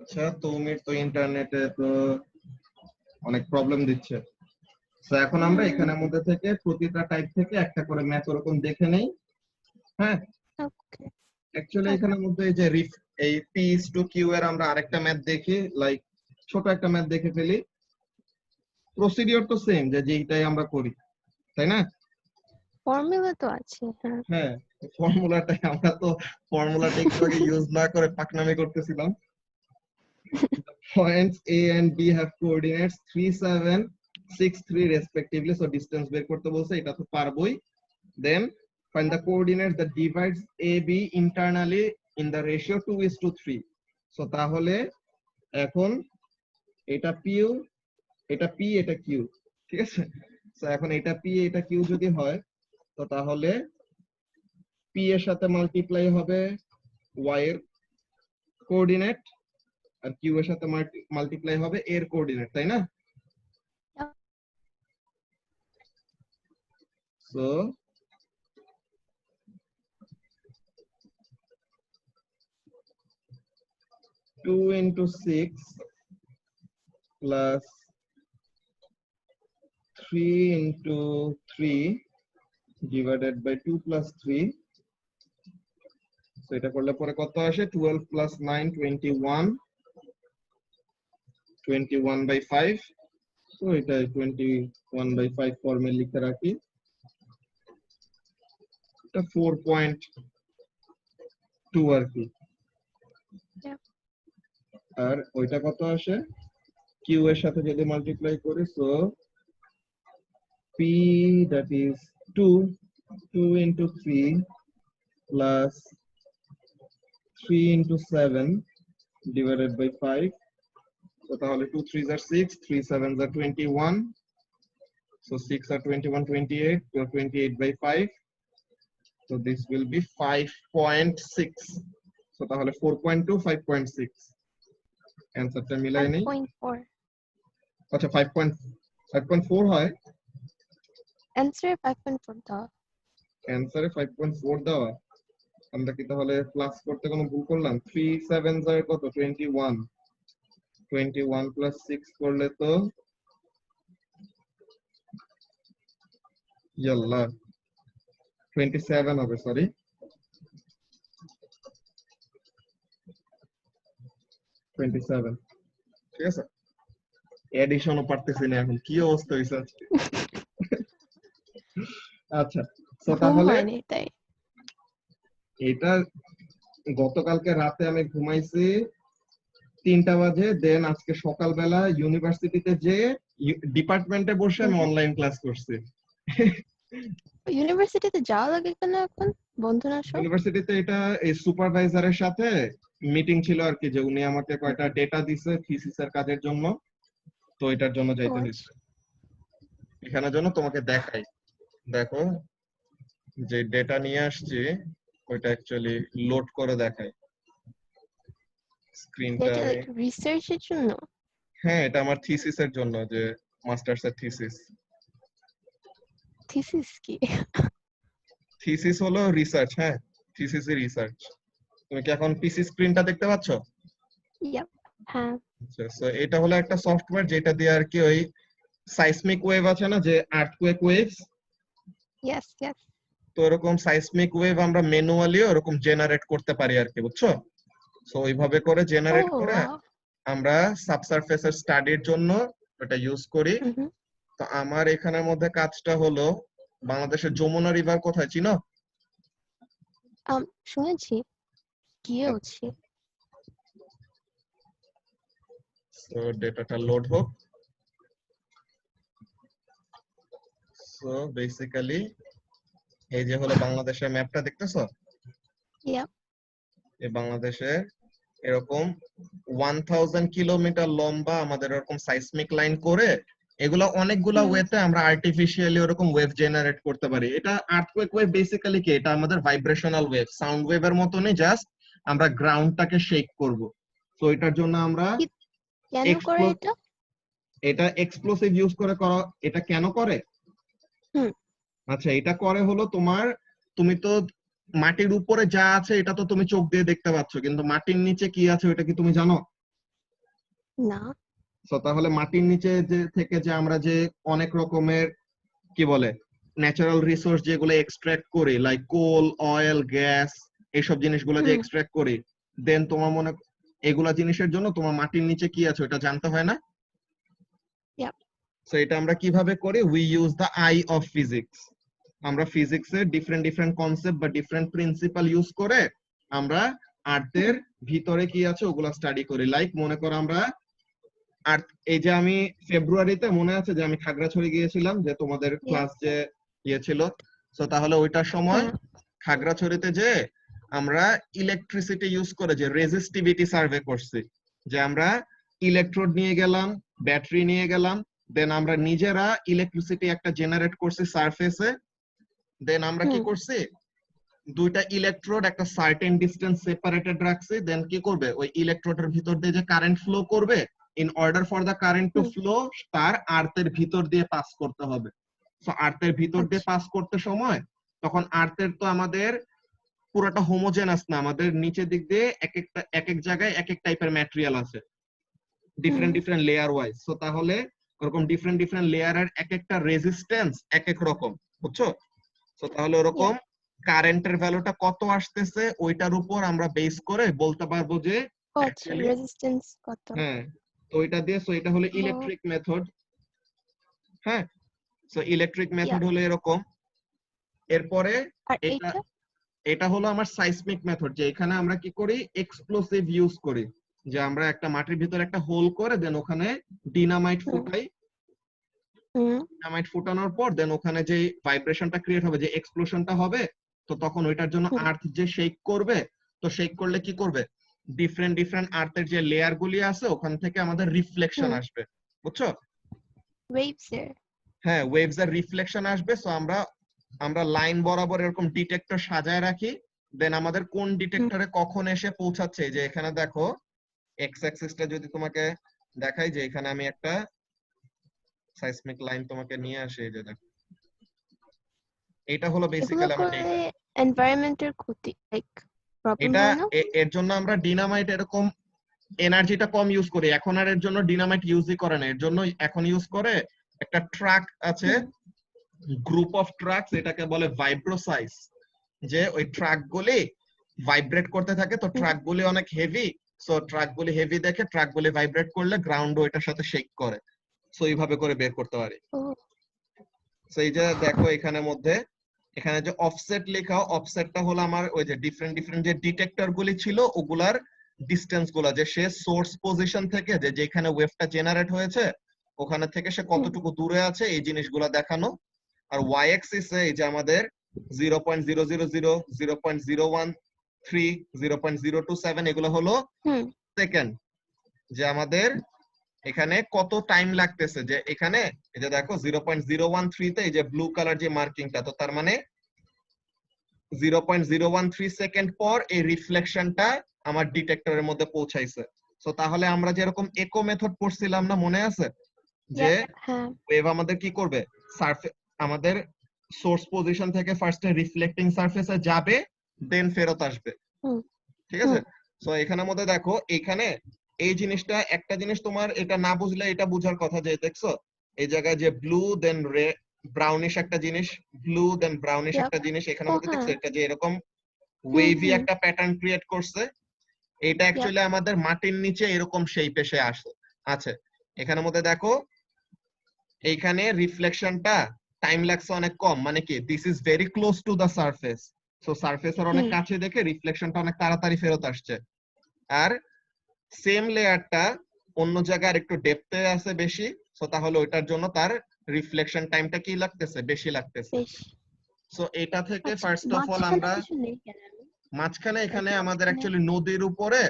আচ্ছা তুমি তো ইন্টারনেটে তো অনেক প্রবলেম দিচ্ছে। তো এখন আমরা এখানের মধ্যে থেকে প্রতিটা টাইপ থেকে একটা করে ম্যাথ ওরকম দেখে নেই। হ্যাঁ, Okay. অ্যাকচুয়ালি এখানের মধ্যে এই যে এই p is to q এর আমরা আরেকটা ম্যাথ দেখি, লাইক ছোট একটা ম্যাথ দেখে ফেলি। প্রসিডিওর তো সেম, যে যেটাই আমরা করি, তাই না? ফর্মুলা তো আছে। হ্যাঁ। হ্যাঁ, ফর্মুলাটাই আমরা তো ফর্মুলাটা একটু আগে ইউজ না করে পাকনামি করতেছিলাম। Points A and B have coordinates 3 7 6 3 respectively, so distance বের করতে বলছে, এটা তো পারবোই। Then find the coordinate that divides AB internally in the ratio 2:3। so তাহলে এখন এটা P, এটা P, এটা Q, ঠিক আছে? তো এখন এটা P এটা Q যদি হয়, তো তাহলে P এর সাথে মাল্টিপ্লাই হবে y এর কোঅর্ডিনেট, আর Q এর সাথে মাল্টিপ্লাই হবে এর কোঅর্ডিনেট, তাই না? So 2 into 6 plus 3 into 3 divided by 2 plus 3, so এটা করলে পরে কত আসে? 12 plus 9 21, 21 by 5, so এটা 21 by 5 ফর্মে লিখে রাখি। এটা 4.2 আর কি। Yeah. আর ওইটা কত আসে? q এর সাথে যদি মাল্টিপ্লাই করি, so p that is 2 into 3 plus 3 into 7 divided by 5. So তাহলে 2 3s are 6, 3 7s are 21. So 6 are 21, 28, so 28 by 5. So this will be 5.6. So তাহলে 4.2, 5.6. Answer টা মিলাই নেই। 5.4 আচ্ছা 5.4 হয়। answer 5.4 দাও। অ্যানসারে 5.4 দেওয়া। আমরা কি তাহলে প্লাস করতে কোনো ভুল করলাম? 3 7s are কত? 21 21 plus 6 করলে তো ইয়াল্লা 27 হবে, সরি 27। ঠিক আছে, এডিশনও পারতেছি না এখন, কি অবস্থা হইছে আজকে। আচ্ছা তো ঘুম তাহলে হয়নি তাই। এটা গতকালকে রাতে আমি ঘুমাইছি 3টা বাজে, দেন আজকে সকালবেলা ইউনিভার্সিটিতে যে ডিপার্টমেন্টে বসে আমি অনলাইন ক্লাস করছি। ইউনিভার্সিটিতে যাওয়া লাগে কেন এখন? বন্ধুরা সব? ইউনিভার্সিটিতে এটা এই সুপারভাইজারের সাথে মিটিং ছিল আর কি, যে উনি আমাকে কয়টা ডেটা দিছে থিসিসের কাজের জন্য, তো এটার জন্য যাইতে হয়েছে। এখানের জন্য তোমাকে দেখাই, দেখো যে ডেটা নিয়ে আসছি ওইটা অ্যাকচুয়ালি লোড করে দেখাই স্ক্রিনটা এটা আমি। রিসার্চের জন্য? হ্যাঁ, এটা আমার থিসিসের জন্য, যে মাস্টার্স এর থিসিস। থিসিস কি? থিসিস হলো রিসার্চ। হ্যাঁ, থিসিস এর রিসার্চ। তুমি কি এখন পিসি স্ক্রিনটা দেখতে পাচ্ছ? ইয়াপ, হ্যাঁ। আচ্ছা, সো এটা হলো একটা সফটওয়্যার যেটা দিয়ে আর কি ওই সাইসমিক ওয়েভ আছে না, যে আর্থকুয়েক ওয়েভস, ইয়েস ইয়েস। তো এরকম সাইসমিক ওয়েভ আমরা ম্যানুয়ালি ওরকম জেনারেট করতে পারি আর কি, বুঝছো? সো ওইভাবে করে জেনারেট করে আমরা সাবসারফেসের স্টাডির জন্য এটা ইউজ করি। তো আমার এখানের মধ্যে কাজটা হলো, বাংলাদেশের যমুনা রিভার কোথায় চিনো? শুনেছি, গিয়েওছি। সো ডেটাটা লোড হোক। সো বেসিক্যালি এই যে হলো বাংলাদেশের ম্যাপটা, দেখতেছো? ইয়াপ। এই বাংলাদেশে এরকম 1000 কিলোমিটার লম্বা আমাদের এরকম সাইসমিক লাইন করে, এগুলো অনেকগুলা ওয়েতে আমরা আর্টিফিশিয়ালি ওরকম ওয়েভ জেনারেট করতে পারি। এটা আর্থকুয়েক ওয়েভ বেসিক্যালি কি, এটা আমাদের ভাইব্রেশনাল ওয়েভ, সাউন্ড ওয়েভের মতনই, জাস্ট আমরা গ্রাউন্ডটাকে শেক করব। তো এটার জন্য আমরা কেন করে এটা? এটা এক্সপ্লোসিভ ইউজ করে করা। এটা কেন করে? আচ্ছা, এটা করে হলো তুমি তো মাটির উপরে যা আছে এটা তো তুমি চোখ দিয়ে দেখতে পাচ্ছ, কিন্তু মাটির নিচে কি আছে ওটা কি তুমি জানো? না। তো তাহলে মাটির নিচে যে থেকে যে আমরা যে অনেক রকমের কি বলে ন্যাচারাল রিসোর্স যেগুলো এক্সট্রাক্ট করি, লাইক কোল, অয়েল, গ্যাস, এইসব জিনিসগুলো যে এক্সট্রাক্ট করি, দেন তোমার মনে এগুলা জিনিসের জন্য তোমার মাটির নিচে কি আছে ওটা জানতে হয় না? সো এটা আমরা কিভাবে করি? We use the I of physics. আমরা ফিজিক্সের ডিফারেন্ট ডিফারেন্ট কনসেপ্ট বা ডিফারেন্ট প্রিন্সিপাল ইউজ করে আমরা আর্থের ভিতরে কি আছে ওগুলা স্টাডি করি। লাইক মনে করো আমরা আর্থ, এই যে আমি ফেব্রুয়ারিতে মনে আছে যে আমি খাগড়াছড়ি গিয়েছিলাম, যে তোমাদের ক্লাস যে ছিল, সো তাহলে ওইটার সময় খাগড়াছড়িতে যে আমরা ইলেকট্রিসিটি ইউজ করে যে রেজিস্টিভিটি সার্ভে করছি, যে আমরা ইলেকট্রোড নিয়ে গেলাম, ব্যাটারি নিয়ে গেলাম, দেন আমরা নিজেরা ইলেকট্রিসিটি একটা জেনারেট করছি সারফেসে, দেন আমরা কি করছি, দুইটা ইলেকট্রোড একটা সার্টেন ডিসটেন্স সেপারেটেড রাখছি, দেন কি করবে, ওই ইলেকট্রোডের ভিতর দিয়ে যে কারেন্ট ফ্লো করবে, in order for the current to flow, তার আর্থের ভিতর দিয়ে পাস করতে হবে। সো আর্থের ভিতর দিয়ে পাস করতে সময় তখন আর্থের তো আমাদের পুরোটা হোমোজেনাস না, আমাদের নিচের দিক দিয়ে এক এক জায়গায় এক এক টাইপের ম্যাটেরিয়াল আছে, different different layer wise. So তাহলে ওরকম ডিফারেন্ট ডিফারেন্ট লেয়ারের এক একটা রেজিস্ট্যান্স এক এক রকম, বুঝছো? সো তাহলে ওরকম কারেন্টের ভ্যালুটা কত আসতেছে ওইটার উপর আমরা বেস করে বলতে পারবো যে রেজিস্ট্যান্স কত। হ্যাঁ, তো ওইটা দিয়ে, সো এটা হলো ইলেকট্রিক মেথড। হ্যাঁ, সো ইলেকট্রিক মেথড হলো এরকম। এরপরে এটা হলো আমার সাইসমিক মেথড, যে এখানে আমরা কি করি, এক্সপ্লোসিভ ইউজ করি। যে আমরা একটা মাটির ভিতরে একটা হোল করে দেন ওখানে ডিনামাইট ফুটাই, ডিনামাইট ফুটানোর পর দেন ওখানে যে ভাইব্রেশনটা ক্রিয়েট হবে, যে এক্সপ্লোশনটা হবে, তো তখন ওইটার জন্য আর্থ যে শেক করবে, তো শেক করলে কি করবে, ডিফারেন্ট ডিফারেন্ট আর্থের যে লেয়ার গুলি আছে ওখান থেকে আমাদের রিফ্লেকশন আসবে, বুঝছো? ওয়েভস এর হ্যাঁ, ওয়েভস এর রিফ্লেকশন আসবে। সো আমরা লাইন বরাবর এরকম ডিটেক্টর সাজায় রাখি, দেন আমাদের কোন ডিটেক্টরে কখন এসে পৌঁছাচ্ছে, যে এখানে দেখো এক্স অ্যাক্সিসটা যদি তোমাকে দেখাই, যে এখানে আমি একটা সাইসমিক লাইন তোমাকে নিয়ে আসি, এই যে দেখো এটা হলো এগুলো বেসিক্যালি আমার করে ডেটা। এনভায়রনমেন্টের ক্ষতি লাইক প্রবলেম এটা হয় না? এর জন্য আমরা ডিনামাইট এরকম এনার্জিটা কম ইউজ করি, এখন আর এর জন্য ডিনামাইট ইউজই করে না। এর জন্য এখন ইউজ করে একটা ট্রাক আছে, গ্রুপ অফ ট্রাকস, এটাকে বলে ভাইব্রোসাইজ, যে ওই ট্রাক গুলি ভাইব্রেট করতে থাকে, তো ট্রাক গুলি অনেক হেভি, সো ট্রাক গুলি হেভি দেখে ট্রাক গুলি ভাইব্রেট করলে গ্রাউন্ড ওইটার সাথে শেক করে, সো এইভাবে করে বের করতে পারি। ও সো এই যে দেখো এখানে মধ্যে এখানে যে অফসেট লেখা, অফসেটটা হলো আমার ওই যে ডিফারেন্ট ডিফারেন্ট যে ডিটেক্টর গুলি ছিল ওগুলার ডিসটেন্স গুলা, যে সে সোর্স পজিশন থেকে যে যেখানে ওয়েভটা জেনারেট হয়েছে ওখানে থেকে সে কতটুকু দূরে আছে এই জিনিসগুলা দেখানো। আর ওয়াই অ্যাক্সিসে এই যে আমাদের 0.000, 0.013, 0.027 এগুলো হলো সেকেন্ড, যে আমাদের এখানে কত টাইম লাগতেছে, যে এখানে এই যে দেখো 0.013 তে এই যে ব্লু কালার যে মার্কিংটা, তো তার মানে 0.013 সেকেন্ড পর এই রিফ্লেকশনটা আমার ডিটেক্টরের মধ্যে পৌঁছাইছে। সো তাহলে আমরা যেরকম ইকো মেথড পড়ছিলাম না, মনে আছে, যে ওয়েভ আমাদের কি করবে, সারফেস আমাদের সোর্স পজিশন থেকে ফার্স্টে রিফ্লেক্টিং সারফেসে যাবে, দেন ফেরত আসবে, ঠিক আছে? সো এখানের মধ্যে দেখো এখানে এই জিনিসটা, একটা জিনিস তোমার এটা না বুঝলে এটা বুঝার কথা, যে দেখছো এই জায়গায় যে ব্লু দেন ব্রাউনিশ একটা জিনিস, ব্লু দেন ব্রাউনিশ একটা জিনিস এখানের মধ্যে দেখছো, এটা যে এরকম ওয়েভি একটা প্যাটার্ন ক্রিয়েট করছে, এটা অ্যাকচুয়ালি আমাদের মাটির নিচে এরকম শেপ এসে আসে আছে। এখানের মধ্যে দেখো এইখানে রিফ্লেকশনটা টাইম লাগছে অনেক কম, মানে কি this is very close to the surface, so সারফেসের অনেক কাছে দেখে রিফ্লেকশনটা অনেক তাড়াতাড়ি ফেরত আসছে। আর সেম লেয়ারটা অন্য জায়গায় একটু ডেপথে আছে বেশি, সো তাহলে ওইটার জন্য তার রিফ্লেকশন টাইমটা কি লাগতেছে, বেশি লাগতেছে। সো এটা থেকে ফার্স্ট অফ অল আমরা মাঝখানে এখানে আমাদের অ্যাকচুয়ালি নদীর উপরে,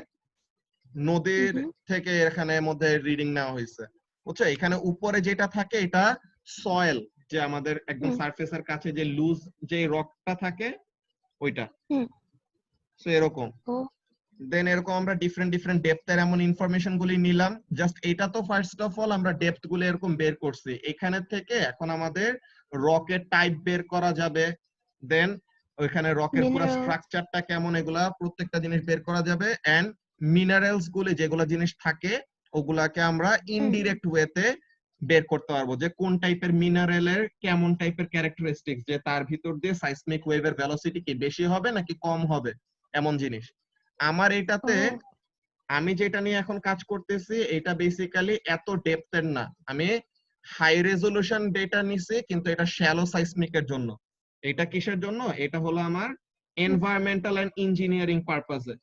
নদীর থেকে এখানে মধ্যে রিডিং নেওয়া হয়েছে, বুঝছো? এখানে উপরে যেটা থাকে এটা সয়েল, যে আমাদের একদম সারফেসের কাছে যে লুজ যে রকটা থাকে ওইটা, সো এরকম। দেন এরকম আমরা ডিফারেন্ট ডিফারেন্ট ডেপথের এমন ইনফরমেশন গুলি নিলাম, জাস্ট এটা তো ফার্স্ট অফ অল আমরা ডেপথ গুলো এরকম বের করছি। এখানে থেকে এখন আমাদের রকের টাইপ বের করা যাবে, দেন ওইখানে রকের পুরো স্ট্রাকচারটা কেমন এগুলা প্রত্যেকটা জিনিস বের করা যাবে, এন্ড মিনারেলস গুলি যেগুলো জিনিস থাকে ওগুলাকে আমরা ইনডিরেক্ট ওয়েতে বের করতে পারবো, যে কোন টাইপের মিনারেলের কেমন টাইপের ক্যারেক্টারিস্টিক্স, যে তার ভিতর দিয়ে সাইসমিক ওয়েভের ভেলোসিটি কি বেশি হবে নাকি কম হবে, এমন জিনিস। আমার এটাতে আমি যেটা নিয়ে এখন কাজ করতেছি এটা বেসিক্যালি এত ডেপথের না, আমি হাই রেজলিউশন ডেটা নিছি, কিন্তু এটা শ্যালো সাইসমিকের জন্য। এটা কিসের জন্য? এটা হলো আমার এনভায়রনমেন্টাল এন্ড ইঞ্জিনিয়ারিং পারপাসে।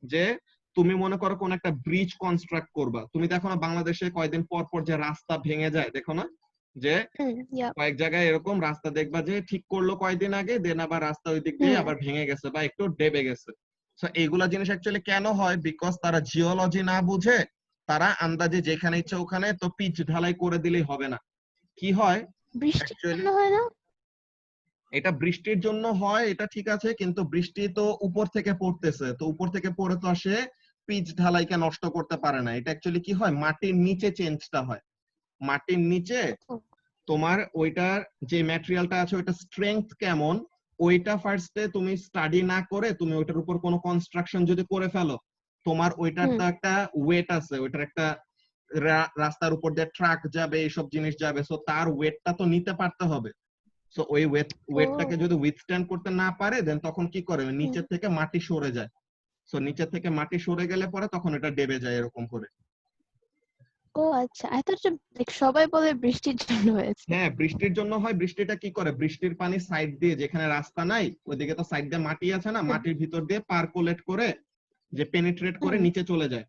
যে তুমি মনে করো কোন একটা ব্রিজ কনস্ট্রাক্ট করবা, তুমি দেখো না বাংলাদেশে কয়েকদিন পর পর যে রাস্তা ভেঙে যায়, দেখো না, যে কয়েক জায়গায় এরকম রাস্তা দেখবা যে ঠিক করলো কয়েকদিন আগে, দেন আবার রাস্তা ওই দিক দিয়ে আবার ভেঙে গেছে বা একটু ডেবে গেছে। সো এইগুলা জিনিস অ্যাকচুয়ালি কেন হয়, বিকজ তারা জিওলজি না বুঝে, তারা আন্দাজে যেখানে ইচ্ছে ওখানে তো পিচ ঢালাই করে দিলেই হবে না। কি হয়, বৃষ্টির জন্য হয় না? এটা বৃষ্টির জন্য হয়, এটা ঠিক আছে, কিন্তু বৃষ্টি তো উপর থেকে পড়তেছে, তো উপর থেকে পড়ে তো আসে পিচ ঢালাইকে নষ্ট করতে পারে না। এটা অ্যাকচুয়ালি কি হয়, মাটির নিচে চেঞ্জটা হয়। মাটির নিচে তোমার ওইটার যে ম্যাটেরিয়ালটা আছে ওইটা স্ট্রেংথ কেমন, ওইটা ফার্স্টে তুমি স্টাডি না করে তুমি ওইটার উপর কোনো কনস্ট্রাকশন যদি করে ফেলো, তোমার ওইটার তো একটা ওয়েট আছে, ওইটার একটা রাস্তার উপর দিয়ে ট্রাক যাবে, এইসব জিনিস যাবে, সো তার ওয়েটটা তো নিতে পারতে হবে। সো ওই ওয়েটটাকে যদি উইথস্ট্যান্ড করতে না পারে, দেন তখন কি করে, নিচের থেকে মাটি সরে যায়। সো নিচের থেকে মাটি সরে গেলে পরে তখন এটা ডেবে যায় এরকম করে। ও আচ্ছা, I thought সবাই বলে বৃষ্টির জন্য হয়েছে। হ্যাঁ, বৃষ্টির জন্য হয়। বৃষ্টিটা কি করে, বৃষ্টির পানি সাইড দিয়ে, যেখানে রাস্তা নাই ওইদিকে তো সাইড দিয়ে মাটি আছে না, মাটির ভিতর দিয়ে পার্কুলেট করে যে পেনিট্রেট করে নিচে চলে যায়।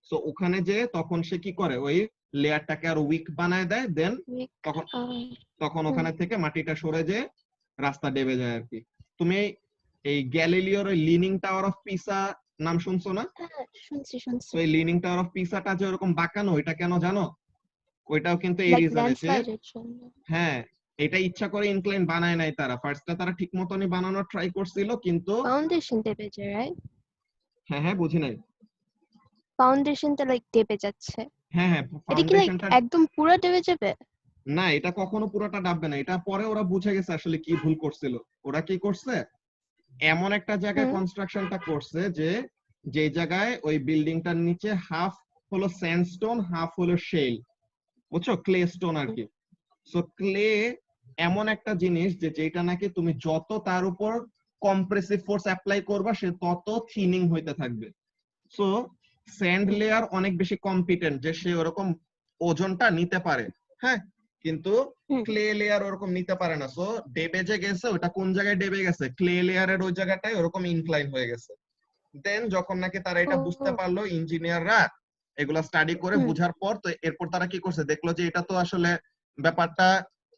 সো ওখানে যে তখন সে কি করে ওই লেয়ারটাকে আরো উইক বানায় দেয়, দেন weak, তখন তখন হুম। ওখানে থেকে মাটিটা সরে যে রাস্তা ডেবে যায় আর কি। তুমি এই গ্যালিলিওর ওই লিনিং টাওয়ার অফ পিসা নাম শুনছো না? হ্যাঁ, শুনছি তো এই লিনিং টাওয়ার অফ পিসাটা যে ওরকম বাঁকানো, ওইটা কেন জানো? ওইটাও কিন্তু এই লাইক রিজনে যে ল্যান্ডস্লাইডের জন্য। হ্যাঁ, এটা ইচ্ছা করে ইনক্লাইন বানায় নাই তারা। ফার্স্টে তারা ঠিক মতনই বানানোর ট্রাই করছিল, কিন্তু ফাউন্ডেশন দেবে যে, রাইট? হ্যাঁ হ্যাঁ বুঝি নাই। ফাউন্ডেশনটা লাইক দেবে যাচ্ছে। হ্যাঁ হ্যাঁ এটা কি লাইক ফাউন্ডেশনটা একদম পুরো দেবে যাবে? না, এটা কখনো পুরোটা ডাববে না। এটা পরে ওরা বুঝে গেছে আসলে কি ভুল করছিল। ওরা কি করছে, এমন একটা জায়গায় হুম। কনস্ট্রাকশনটা করছে যে যে জায়গায় ওই বিল্ডিংটার নিচে হাফ হলো স্যান্ডস্টোন, হাফ হলো শেল, বুঝছো, ক্লে স্টোন আর কি। সো ক্লে এমন একটা জিনিস যে যেটা নাকি তুমি যত তার উপর কম্প্রেসিভ ফোর্স অ্যাপ্লাই করবা সে তত থিনিং হইতে থাকবে। সো স্যান্ড লেয়ার অনেক বেশি কম্পিটেন্ট যে সে ওরকম ওজনটা নিতে পারে, হ্যাঁ, কিন্তু হুম। ক্লে লেয়ার ওরকম নিতে পারে না। সো ডেবে যে গেছে ওটা কোন জায়গায় ডেবে গেছে, ক্লে লেয়ারের ওই জায়গাটায় ওরকম ইনক্লাইন হয়ে গেছে। দেন যখন নাকি তারা এটা বুঝতে পারলো, ইঞ্জিনিয়াররা এগুলা স্টাডি করে হুম। বুঝার পর, তো এরপর তারা কি করছে, দেখলো যে এটা তো আসলে ব্যাপারটা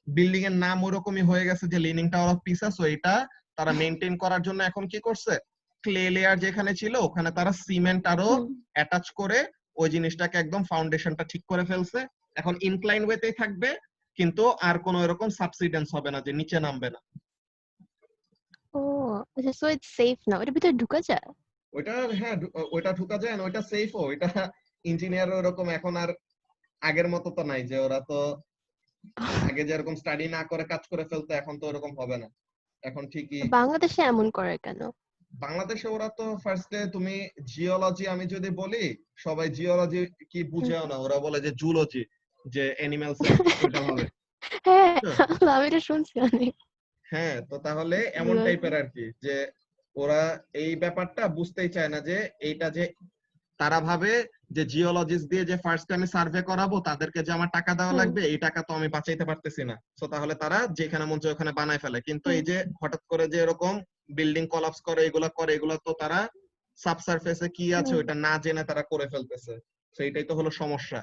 বিল্ডিং এর নাম ওরকমই হয়ে গেছে যে লিনিং টাওয়ার অফ পিসা। সো এটা তারা মেইনটেইন করার জন্য এখন কি করছে, ক্লে লেয়ার যেখানে ছিল ওখানে তারা সিমেন্ট আরো হুম। অ্যাটাচ করে ওই জিনিসটাকে একদম ফাউন্ডেশনটা ঠিক করে ফেলছে। এখন ইনক্লাইন ওয়েতেই থাকবে, কিন্তু আর কোনো এরকম সাবসিডেন্স হবে না যে নিচে নামবে না। ও আচ্ছা, সো ইটস সেফ নাও। এটার ভিতরে ঢুকা যায়? ওইটা হ্যাঁ ওইটা ঢুকা যায় না, ওইটা সেফও। ওইটা ইঞ্জিনিয়ার ওরকম এখন আর আগের মতো তো নাই যে ওরা তো আগে যেরকম স্টাডি না করে কাজ করে ফেলতো, এখন তো ওরকম হবে না। এখন ঠিকই বাংলাদেশে এমন করে কেন? বাংলাদেশে ওরা তো ফার্স্টে তুমি জিওলজি, আমি যদি বলি সবাই জিওলজি কি বুঝেও না, ওরা বলে যে জুলজি, যে অ্যানিমালস এর ওইটা ভাবে। হ্যাঁ, বুঝছো? আমি এটা শুনছি অনেক। হ্যাঁ, তো তাহলে এমন Zoology। টাইপের আর কি যে ওরা এই ব্যাপারটা বুঝতেই চায় না যে এইটা যে তারা ভাবে যে জিওলজিস্ট দিয়ে যে ফার্স্ট টাইমে সার্ভে করাবো তাদেরকে যে আমার টাকা দেওয়া হুম। লাগবে, এই টাকা তো আমি বাঁচাইতে পারতেছি না। সো তাহলে তারা যেখানে মন চায় ওখানে বানায় ফেলে। কিন্তু হুম। এই যে হঠাৎ করে যে এরকম বিল্ডিং কলাপস করে এগুলা তো তারা সাবসারফেসে কি আছে হুম। ওইটা না জেনে তারা করে ফেলতেছে। সো এইটাই তো হলো সমস্যা।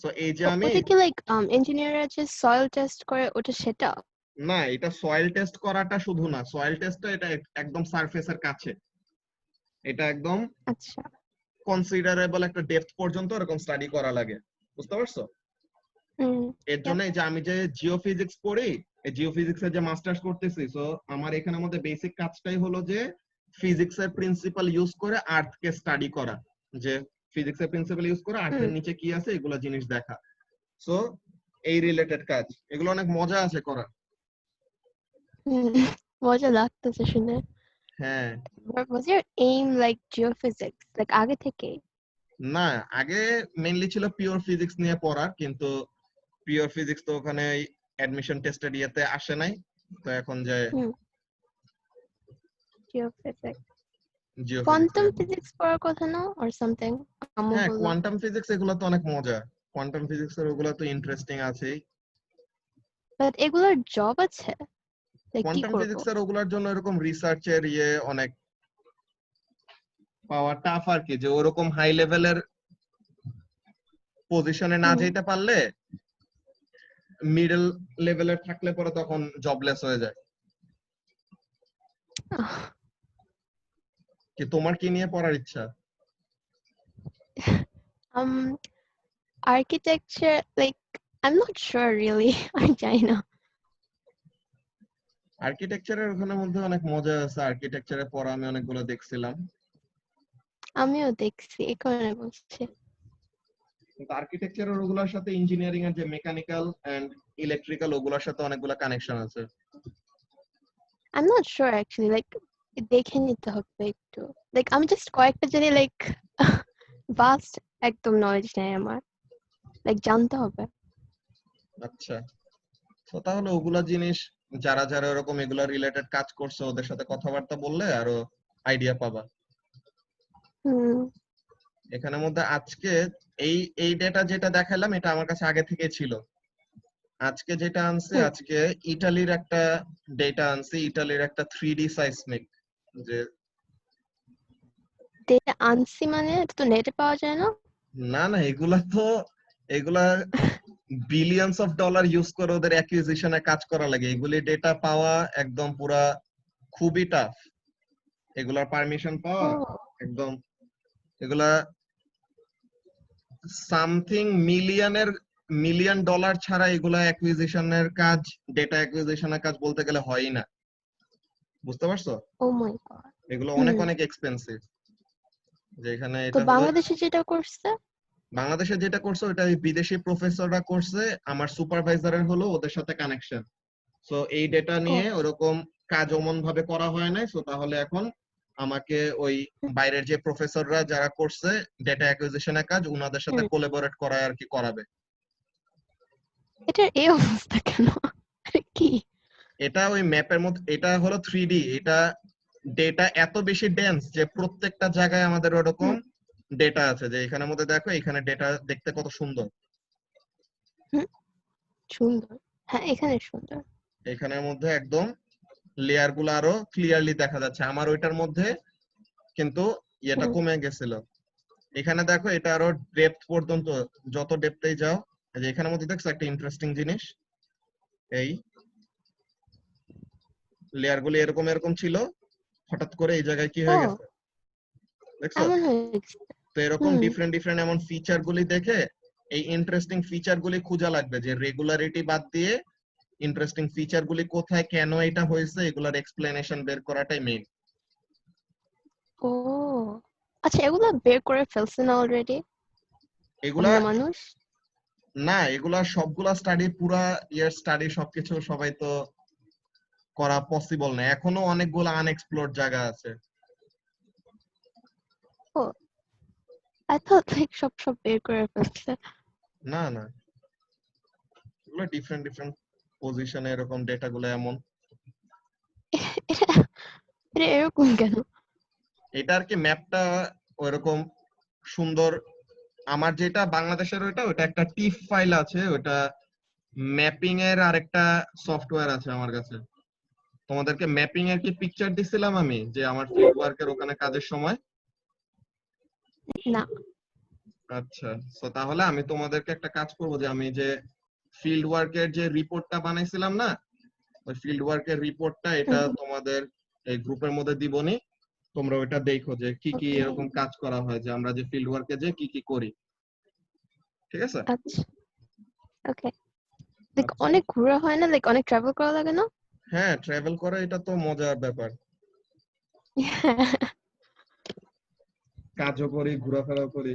সো এই যে আমি ওটা কি লাইক ইঞ্জিনিয়াররা যে সয়েল টেস্ট করে ওটা সেটা? না, এটা সয়েল টেস্ট করাটা শুধু না, সয়েল টেস্টটা এটা একদম সারফেসের কাছে, এটা একদম আচ্ছা। কনসিডারেবল একটা ডেপথ পর্যন্ত এরকম স্টাডি করা লাগে, বুঝতে পারছো? হুম। এর জন্য এই যে আমি যে জিওফিজিক্স পড়ি, এই জিওফিজিক্স এর যে মাস্টার্স করতেছি, সো আমার এখানে মধ্যে বেসিক কাজটাই হলো যে ফিজিক্স এর প্রিন্সিপাল ইউজ করে আর্থ কে স্টাডি করা, যে ফিজিক্স এর প্রিন্সিপাল ইউজ করে হুম। আর্থের নিচে কি আছে এগুলা জিনিস দেখা। সো এই রিলেটেড কাজ, এগুলো অনেক মজা আছে করা। হুম। মজা লাগতেছে শুনে। হ্যাঁ, Was your aim like geophysics? Like আগে থেকে? না, আগে মেইনলি ছিল পিওর ফিজিক্স নিয়ে পড়ার, কিন্তু পিওর ফিজিক্স তো ওখানে অ্যাডমিশন টেস্টেড ইয়েতে আসে নাই। তো এখন যে হুম। Geophysics. জিওফিজিক্স। Quantum physics পড়ার কথা না or something? আম্মু হ্যাঁ, বললো। কোয়ান্টাম ফিজিক্স এগুলো তো অনেক মজা। কোয়ান্টাম ফিজিক্স এর ওগুলো তো ইন্টারেস্টিং আছেই। But এগুলোর জব আছে? Like কি কোয়ান্টাম করবো? ফিজিক্স এর ওগুলোর জন্য এরকম রিসার্চের অনেক পাওয়া টাফ আর কি, যে ওরকম হাই লেভেলের পজিশনে না হুম। যেতে পারলে, মিডল লেভেলের থাকলে পরে তখন জবলেস হয়ে যায়। কি তোমার কি নিয়ে পড়ার ইচ্ছা? um architecture, like I'm not sure really. আমি জানি না। আর্কিটেকচারের ওখানে মধ্যে অনেক মজা আছে, আর্কিটেকচারে পড়া আমি অনেকগুলো দেখছিলাম। আমিও দেখছি, এই কারণে বলছি। কিন্তু আর্কিটেকচারের ওগুলোর সাথে ইঞ্জিনিয়ারিং এর যে মেকানিক্যাল এন্ড ইলেকট্রিক্যাল ওগুলোর সাথে অনেকগুলো কানেকশন আছে। I'm not sure actually, like দেখে নিতে হবে একটু। Like আমি just কয়েকটা জানি, like vast একদম knowledge নেই আমার। Like জানতে হবে। আচ্ছা, তো তাহলে ওগুলা জিনিস যারা যারা এরকম এগুলা রিলেটেড কাজ করছে ওদের সাথে কথাবার্তা বললে আরো আইডিয়া পাবা। হুম। এখানের মধ্যে আজকে এই এই ডেটা যেটা দেখালাম এটা আমার কাছে আগে থেকে ছিল। আজকে যেটা আনছে, হুম। আজকে ইতালির একটা ডেটা আনছে, ইতালির একটা 3D সাইসমিক, যে ডেটা আনছি মানে এটা তো নেটে পাওয়া যায় না? না না, এগুলা বিলিয়নস অফ ডলার ইউজ করে ওদের অ্যাকুইজিশনে কাজ করা লাগে। এগুলি ডেটা পাওয়া একদম পুরা খুবই টাফ। এগুলার পারমিশন পাওয়া ও একদম, এগুলা সামথিং মিলিয়ন ডলার ছাড়া এগুলা অ্যাকুইজিশনের কাজ, ডেটা অ্যাকুইজিশনের কাজ বলতে গেলে হয়ই না। বুঝতে পারছো? ও মাই গড। এগুলো অনেক হুম। অনেক এক্সপেন্সিভ। যেখানে তো এটা হলো বাংলাদেশে যেটা করছে? বাংলাদেশে যেটা করছে ওটা ওই বিদেশি প্রফেসররা করছে, আমার সুপারভাইজারের হলো ওদের সাথে কানেকশন। সো এই ডেটা ও নিয়ে ওরকম কাজ অমন ভাবে করা হয় নাই। সো তাহলে এখন আমাকে ওই হুম, বাইরের যে প্রফেসররা যারা করছে ডেটা অ্যাকুইজিশনের কাজ, উনাদের সাথে হুম। কোলাবোরেট করায় আর কি করাবে। এটার এই অবস্থা কেন? কি? এটা ওই ম্যাপের মধ্যে, এটা হলো 3D, এটা ডেটা এত বেশি ডেন্স যে প্রত্যেকটা জায়গায় আমাদের ওরকম হুম, ডেটা আছে। যে এখানের মধ্যে দেখো, এখানে ডেটা দেখতে কত সুন্দর। হুম, সুন্দর। হ্যাঁ, এখানে সুন্দর। এখানের মধ্যে একদম লেয়ার গুলো আরো ক্লিয়ারলি দেখা যাচ্ছে। আমার ওইটার মধ্যে কিন্তু এটা হুম। কমে গেছিল। এখানে দেখো এটা আরো ডেপথ পর্যন্ত, যত ডেপথেই যাও। এই যে এখানের মধ্যে দেখছো একটা ইন্টারেস্টিং জিনিস, এই লেয়ার গুলো এরকম এরকম ছিল, হঠাৎ করে এই জায়গায় কি ও হয়ে গেছে দেখছো? এমন হয়ে গেছে। তো এরকম হুম। ডিফারেন্ট ডিফারেন্ট এমন ফিচার গুলি দেখে এই ইন্টারেস্টিং ফিচার গুলি খোঁজা লাগবে, যে রেগুলারিটি বাদ দিয়ে ইন্টারেস্টিং ফিচার গুলি কোথায়, কেন এটা হয়েছে, এগুলার এক্সপ্লেনেশন বের করাটাই মেইন। ও আচ্ছা, এগুলা বের করে ফেলছে না অলরেডি এগুলা অন্য মানুষ? না, এগুলা সবগুলা স্টাডি, পুরা ইয়ার স্টাডি সবকিছু সবাই তো করা পসিবল না, এখনো অনেকগুলো আনএক্সপ্লোরড জায়গা আছে। ও আই থট লাইক সব বের করে ফেলছে। না না, এগুলো ডিফারেন্ট ডিফারেন্ট পজিশনে এরকম ডেটা গুলো এমন। এটা এটা এরকম কেন? এটা আর কি ম্যাপটা ওইরকম সুন্দর। আমার যেটা বাংলাদেশের ওইটা, ওটা একটা টিফ ফাইল আছে, ওটা ম্যাপিং এর আরেকটা সফটওয়্যার আছে আমার কাছে। তোমাদেরকে ম্যাপিং এর কি পিকচার দিছিলাম আমি, যে আমার ফিল্ড ওয়ার্কের ওখানে কাজের সময়? না। আচ্ছা, সো তাহলে আমি তোমাদেরকে একটা কাজ করব, যে আমি যে ফিল্ড ওয়ার্কের যে রিপোর্টটা বানাইছিলাম না, ওই ফিল্ড ওয়ার্কের রিপোর্টটা এটা হুম, তোমাদের এই গ্রুপের মধ্যে দিবনি। তোমরা ওইটা দেখো যে কি কি ওকে। এরকম কাজ করা হয়, যে আমরা যে ফিল্ড ওয়ার্কে যে কি কি করি। ঠিক আছে? আচ্ছা, ওকে। লাইক আচ্ছা, অনেক ঘোরা হয় না? লাইক অনেক ট্রাভেল করা লাগে না? হ্যাঁ, ট্রাভেল করা এটা তো মজার ব্যাপার। কাজও করি, ঘোরাফেরাও করি।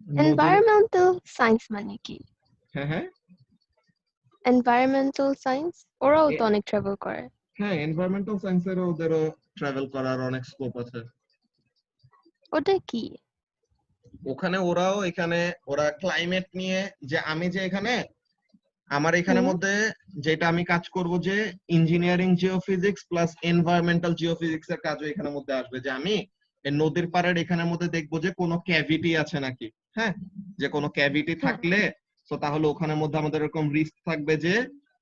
নদীর, এনভায়রনমেন্টাল সায়েন্স মানে কি? হ্যাঁ হ্যাঁ, এনভায়রনমেন্টাল সায়েন্স ওরাও তো অনেক ট্রাভেল করে। হ্যাঁ, এনভায়রনমেন্টাল সায়েন্সেরও ওদেরও ট্রাভেল করার অনেক স্কোপ আছে। ওটা কি? ওখানে ওরাও, এখানে ওরা ক্লাইমেট নিয়ে, যে আমি যে এখানে আমার এখানের হুম, মধ্যে যেটা আমি কাজ করব, যে engineering geophysics plus environmental geophysics এর কাজও এখানের মধ্যে আসবে। যে আমি এই নদীর পাড়ের এখানের মধ্যে দেখবো যে কোনো ক্যাভিটি আছে নাকি। হ্যাঁ, যে কোনো ক্যাভিটি হ্যাঁ, থাকলে তো তাহলে ওখানের মধ্যে আমাদের এরকম রিস্ক থাকবে যে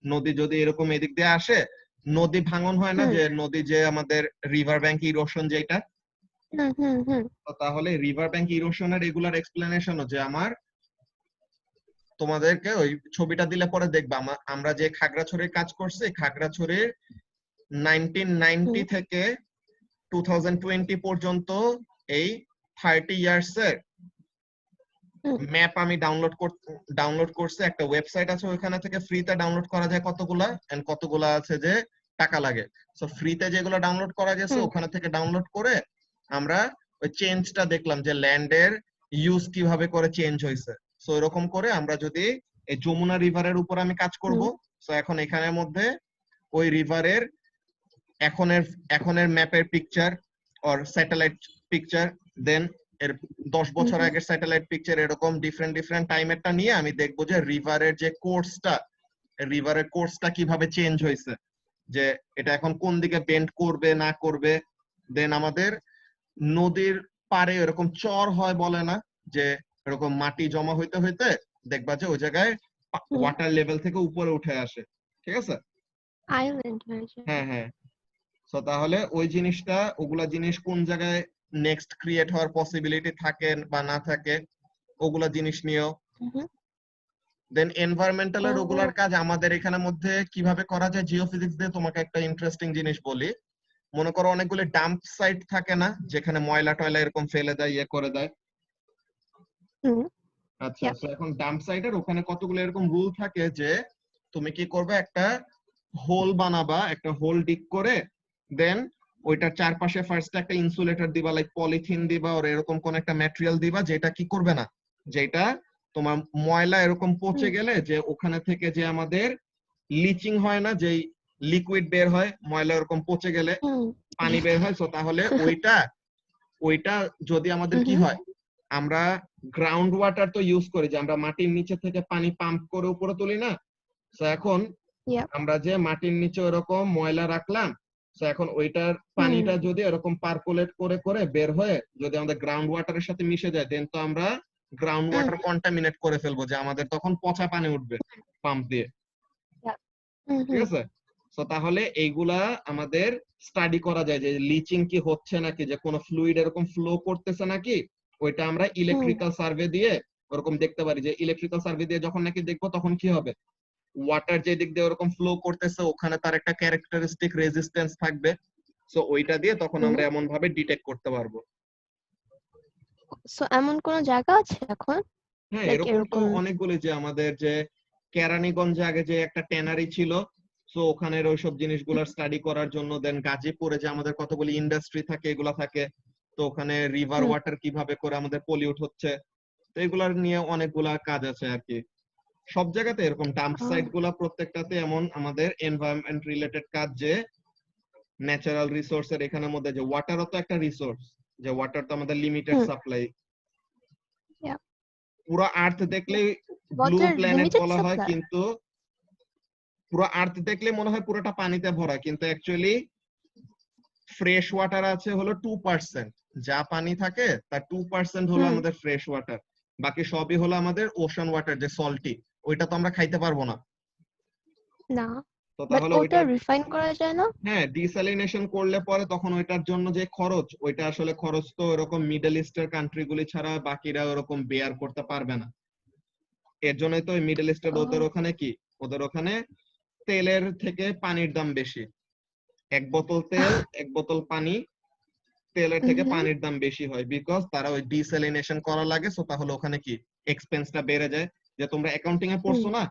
নদী যদি এরকম এদিক দিয়ে আসে, নদী ভাঙন হয় না, হুম, যে নদী যে আমাদের রিভার ব্যাংক ইরোশন যেটা, হুম, হুম, হুম, তো তাহলে রিভার ব্যাংক ইরোশনের রেগুলার এক্সপ্লেনেশনও, যে আমার তোমাদেরকে ওই ছবিটা দিলে পরে দেখবা, আমরা যে খাগড়াছড়ির কাজ করছি, খাগড়াছড়ির 1990 হুম, থেকে 2020 পর্যন্ত এই 30 ইয়ার্স এর হুম, ম্যাপ আমি ডাউনলোড করছি। একটা ওয়েবসাইট আছে, ওইখানে থেকে ফ্রিতে ডাউনলোড করা যায় কতগুলা, এন্ড কতগুলা আছে যে টাকা লাগে। সো ফ্রিতে যেগুলো ডাউনলোড করা গেছে হুম, ওখানে থেকে ডাউনলোড করে আমরা ওই চেঞ্জটা দেখলাম, যে ল্যান্ডের ইউজ কিভাবে করে চেঞ্জ হয়েছে। সো এরকম করে আমরা যদি এই যমুনা রিভারের উপর আমি কাজ করব, হুম, সো এখন এখানের মধ্যে ওই রিভারের এখনের এখনের ম্যাপের পিকচার অর স্যাটেলাইট পিকচার, দেন এর 10 হুম, বছর হুম, আগের স্যাটেলাইট পিকচার, এরকম ডিফারেন্ট ডিফারেন্ট টাইমেরটা নিয়ে আমি দেখবো যে রিভারের কোর্সটা কিভাবে চেঞ্জ হয়েছে, যে এটা এখন কোন দিকে বেন্ড করবে না করবে। দেন আমাদের নদীর পাড়ে এরকম চর হয় বলে না, যে এরকম মাটি জমা হইতে হইতে দেখবা যে ওই জায়গায় হুম। ওয়াটার লেভেল থেকে উপরে উঠে আসে। ঠিক আছে? আইল্যান্ড হয়ে যায়। হ্যাঁ হ্যাঁ। সো তাহলে ওই জিনিসটা, ওগুলা জিনিস কোন জায়গায় নেক্সট ক্রিয়েট হওয়ার পসিবিলিটি থাকে বা না থাকে, ওগুলা জিনিস নিয়েও। Mhm. দেন এনভায়রনমেন্টালের Oh. ওগুলার কাজ আমাদের এখানে মধ্যে কিভাবে করা যায় জিওফিজিক্স দিয়ে তোমাকে একটা ইন্টারেস্টিং জিনিস বলি। মনে করো অনেকগুলো ডাম্প সাইট থাকে না, যেখানে ময়লা টয়লা এরকম ফেলে দেয়, ইয়ে করে দেয়। Mhm. আচ্ছা, Yeah. তো এখন ডাম্প সাইটের ওখানে কতগুলো এরকম রুল থাকে যে তুমি কি করবে, একটা হোল বানাবা, একটা হোল ডিগ করে, দেন ওইটার চারপাশে ফার্স্ট একটা ইনসুলেটর দিবা, লাইক পলিথিন দিবা ওর এরকম কোন একটা ম্যাটেরিয়াল দিবা, যেটা কি করবে না, যেটা তোমার ময়লা এরকম পচে হুম। গেলে যে ওখানে থেকে যে আমাদের লিচিং হয় না, যেই লিকুইড বের হয় ময়লা এরকম পচে গেলে হুম। পানি বের হয়, তো তাহলে ওইটা যদি আমাদের কি Mhm. হয়, আমরা গ্রাউন্ড ওয়াটার তো ইউজ করি, যে আমরা মাটির নিচে থেকে পানি পাম্প করে উপরে তুলি না। তো এখন Yep. আমরা যে মাটির নিচে ওরকম ময়লা রাখলাম, তো এখন ওইটার পানিটা হুম। যদি এরকম পার্কুলেট করে করে বের হয়ে যদি আমাদের গ্রাউন্ড ওয়াটারের সাথে মিশে যায়, দেন তো আমরা গ্রাউন্ড ওয়াটার কন্টামিনেট করে ফেলবো, যে আমাদের তখন পচা পানি উঠবে পাম্প দিয়ে। Yep. ঠিক Mhm. আছে? তো তাহলে এইগুলা আমাদের স্টাডি করা যায়, যে লিচিং কি হচ্ছে নাকি, যে কোনো ফ্লুইড এরকম ফ্লো করতেছে নাকি, ওইটা আমরা হুম। ইলেকট্রিক্যাল সার্ভে দিয়ে ওরকম দেখতে পারি। যে ইলেকট্রিক্যাল সার্ভে দিয়ে যখন নাকি দেখবো, তখন কি হবে, ওয়াটার যে দিক দিয়ে ওরকম ফ্লো করতেছে ওখানে তার একটা ক্যারেক্টারিস্টিক রেজিস্ট্যান্স থাকবে। সো ওইটা দিয়ে তখন হুম। আমরা এমন ভাবে ডিটেক্ট করতে পারবো। সো এমন কোন জায়গা আছে এখন? হ্যাঁ, লাইক এরকম তো এরকম। অনেকগুলো, যে আমাদের যে কেরানীগঞ্জে আগে যে একটা ট্যানারি ছিল, সো ওখানের ওইসব জিনিসগুলোর স্টাডি করার জন্য, দেন গাজীপুরে যে আমাদের কতগুলি ইন্ডাস্ট্রি থাকে এগুলা থাকে, তো ওখানে রিভার হুম। ওয়াটার কিভাবে করে আমাদের পলিউট হচ্ছে, তো এগুলার নিয়ে অনেকগুলা কাজ আছে আর কি। সব জায়গাতে এরকম ডাম্প আহ, সাইট গুলা প্রত্যেকটাতে এমন আমাদের এনভায়রনমেন্ট রিলেটেড কাজ, যে ন্যাচারাল রিসোর্সের এখানে মধ্যে যে ওয়াটারও তো একটা রিসোর্স, যে ওয়াটার তো আমাদের লিমিটেড হুম। সাপ্লাই। Yeah. পুরো আর্থ দেখলেই ব্লু Water প্ল্যানেট limited বলা হয়, supply. কিন্তু পুরো আর্থ দেখলে মনে হয় পুরোটা পানিতে ভরা, কিন্তু অ্যাকচুয়ালি ফ্রেশ ওয়াটার আছে হলো 2%। যা পানি থাকে তার 2% হলো হুম। আমাদের ফ্রেশ ওয়াটার, বাকি সবই হলো আমাদের ওশান ওয়াটার, যে সল্টি, ওইটা তো আমরা খাইতে পারবো না। না, তো বাট তাহলে ওটা ওইটা, রিফাইন করা যায় না? হ্যাঁ, ডিস্যালিনেশন করলে পরে তখন ওইটার জন্য যে খরচ, ওইটা আসলে খরচ তো এরকম মিডল ইস্টের কান্ট্রি গুলি ছাড়া বাকিরা ওরকম বেয়ার করতে পারবে না। এর জন্যই তো মিডল ইস্টের ওদের ও। ওখানে কি, ওদের ওখানে তেলের থেকে পানির দাম বেশি। এক বোতল তেল, এক বোতল পানি, তেলের থেকে Mhm. পানির দাম বেশি হয়, বিকজ তারা ওই ডিস্যালিনেশন করা লাগে। সো তাহলে ওখানে কি এক্সপেন্সটা বেড়ে যায়। যে তোমরা অ্যাকাউন্টিং এ হুম। পড়ছো না,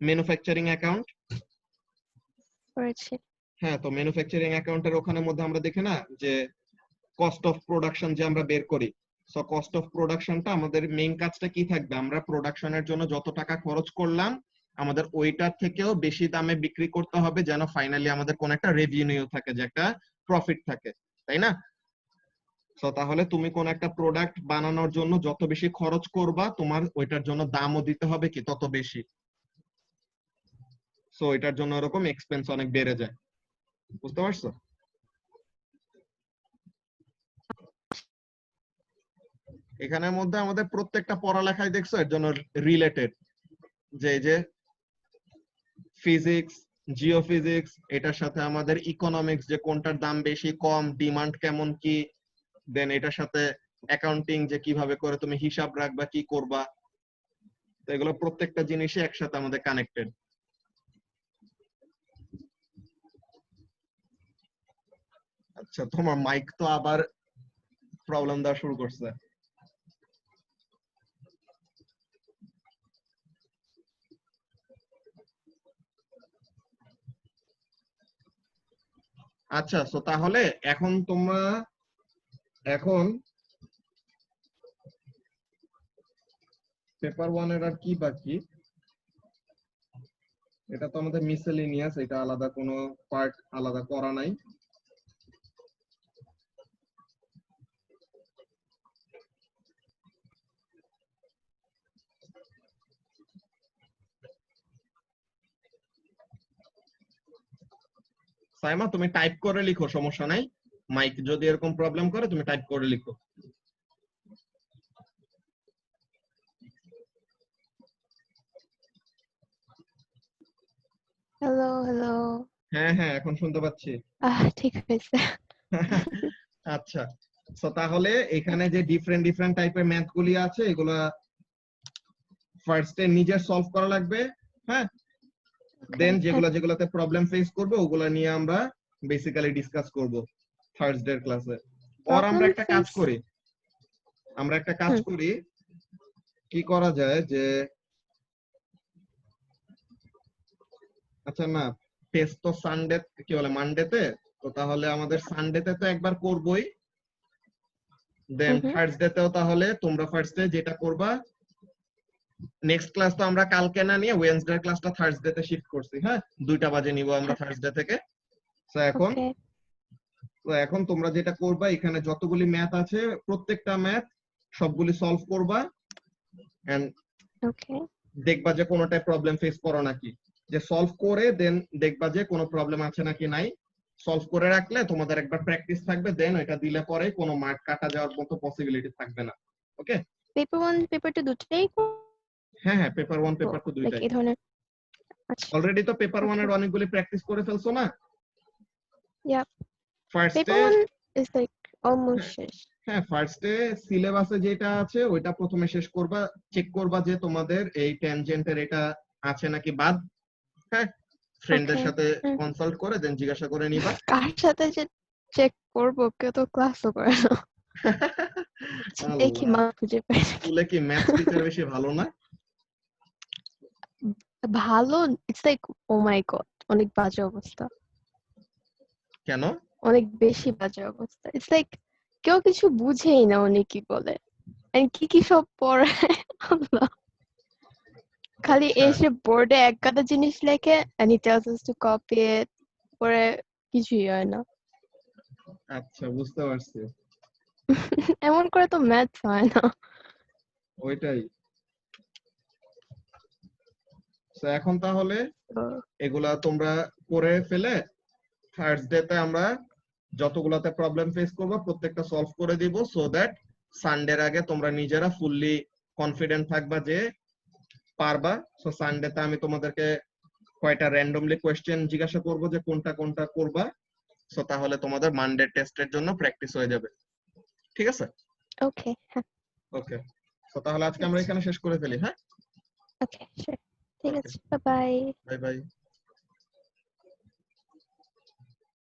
ম্যানুফ্যাকচারিং অ্যাকাউন্ট? করেছি। হ্যাঁ, তো ম্যানুফ্যাকচারিং অ্যাকাউন্টের ওখানে মধ্যে আমরা দেখি না যে কস্ট অফ প্রোডাকশন যে আমরা বের করি। সো কস্ট অফ প্রোডাকশনটা আমাদের মেইন কাজটা কি থাকবে, আমরা প্রোডাকশনের জন্য যত টাকা খরচ করলাম আমাদের ওইটার থেকেও বেশি দামে বিক্রি করতে হবে, যেন ফাইনালি আমাদের কোন একটা রেভিনিউ থাকে, যে একটা প্রফিট থাকে, তাই না? সো তাহলে তুমি কোন একটা প্রোডাক্ট বানানোর জন্য যত বেশি খরচ করবা, তোমার ওইটার জন্য দামও দিতে হবে কি তত বেশি। সো এটার জন্য এরকম এক্সপেন্স অনেক বেড়ে যায়। বুঝতে পারছো? এখানের মধ্যে আমাদের প্রত্যেকটা পড়ালেখায় দেখছো এর জন্য রিলেটেড, যে এই যে ফিজিক্স, জিওফিজিক্স, এটার সাথে আমাদের ইকোনমিক্স, যে কোনটার দাম বেশি কম, ডিমান্ড কেমন কি, দেন এটার সাথে অ্যাকাউন্টিং, যে কিভাবে করে তুমি হিসাব রাখবা কি করবা। তো এগুলো প্রত্যেকটা জিনিসই একসাথে আমাদের কানেক্টেড। আচ্ছা, তোমার মাইক তো আবার প্রবলেম দেওয়া শুরু করছে। আচ্ছা, সো তাহলে এখন তোমরা, এখন পেপার 1 এর আর কি বাকি, এটা তো আমাদের মিসেলেনিয়াস, এটা আলাদা কোনো পার্ট আলাদা করা নাই। সাইমা, তুমি টাইপ করে লিখো, সমস্যা নাই। মাইক যদি এরকম প্রবলেম করে তুমি টাইপ করে লিখো। Hello, hello. হ্যাঁ হ্যাঁ, এখন শুনতে পাচ্ছি। ঠিক হয়েছে। আচ্ছা, সো তাহলে এখানে যে ডিফারেন্ট টাইপের ম্যাথ গুলি আছে এগুলা ফার্স্টে নিজে সলভ করা লাগবে, হ্যাঁ, দেন যেগুলোতে প্রবলেম ফেস করবে ওগুলা নিয়ে আমরা বেসিক্যালি ডিসকাস করব থার্সডে ক্লাসে। আর আমরা একটা কাজ করি, কি করা যায় যে আচ্ছা না, টেস্ট তো সানডে কি বলে মানডেতে, তো তাহলে আমাদের সানডেতে তো একবার করবই, দেন থার্সডেতেও তাহলে তোমরা ফার্স্টে যেটা করবা, নেক্সট ক্লাস তো আমরা কালকে না নিয়ে ওয়েডনেসডে ক্লাসটা থার্সডেতে শিফট করছি, হ্যাঁ 2টা বাজে নিব আমরা থার্সডে থেকে। তো এখন তোমরা যেটা করবা, এখানে যতগুলি ম্যাথ আছে প্রত্যেকটা ম্যাথ সবগুলি সলভ করবা এন্ড দেখবা যে কোনোটায় প্রবলেম ফেস করো নাকি, যে সলভ করে দেন দেখবা যে কোনো প্রবলেম আছে নাকি নাই। সলভ করে রাখলে তোমাদের একবার প্র্যাকটিস থাকবে, দেন এটা দিলে পরে কোনো মার্ক কাটা যাওয়ার মতো পসিবিলিটি থাকবে না। ওকে, পেপার 1 পেপার 2 দুটোই? হ্যাঁ হ্যাঁ, পেপার 1 পেপার 2 দুইটাই। এই ধরনের আচ্ছা, অলরেডি তো পেপার 1 এর অনেকগুলি প্র্যাকটিস করে ফেলছো না? ইয়া, ফার্স্টে পেপার 1 ইজ লাইক অলমোস্ট শেষ। হ্যাঁ, ফার্স্টে সিলেবাসে যেটা আছে ওইটা প্রথমে শেষ করবা, চেক করবা যে তোমাদের এই ট্যানজেন্টের এটা আছে নাকি বাদ, হ্যাঁ, ফ্রেন্ডদের সাথে কনসাল্ট করে দেন জিজ্ঞাসা করে নিবা। কার সাথে যে চেক করব, কেউ তো ক্লাসও করে না। দেখি মা খুঁজে পাই। স্কুলে কি ম্যাথস টিচার বেশি ভালো না? ভালো, it's like oh my god, অনেক বাজে অবস্থা। কেন? অনেক বেশি বাজে অবস্থা। ইটস লাইক কেউ কিছু বুঝেই না উনি কি বলে, এন্ড কি সব পড়ায় আল্লাহ। খালি এসে বোর্ডে এক গাদা জিনিস লেখে and he tells us to copy it, পরে কিছুই হয় না। আচ্ছা, বুঝতে পারছি। এমন করে তো ম্যাথস হয় না। ওইটাই। তো এখন তাহলে এগুলা তোমরা করে ফেলে থার্সডেতে আমরা যতগুলাতে প্রবলেম ফেস করবো প্রত্যেকটা সলভ করে দিব, সো দ্যাট সানডের আগে তোমরা নিজেরা ফুললি কনফিডেন্ট থাকবা যে পারবা। সো সানডেতে আমি তোমাদেরকে কয়টা র্যান্ডমলি কোশ্চেন জিজ্ঞাসা করব যে কোনটা কোনটা করবা, সো তাহলে তোমাদের মানডে টেস্টের জন্য প্র্যাকটিস হয়ে যাবে। ঠিক আছে? ওকে, হ্যাঁ, ওকে। সো তাহলে আজকে আমরা এখানে শেষ করে ফেলি, হ্যাঁ? ওকে, শিওর, ঠিক আছে, বাই বাই। Bye bye.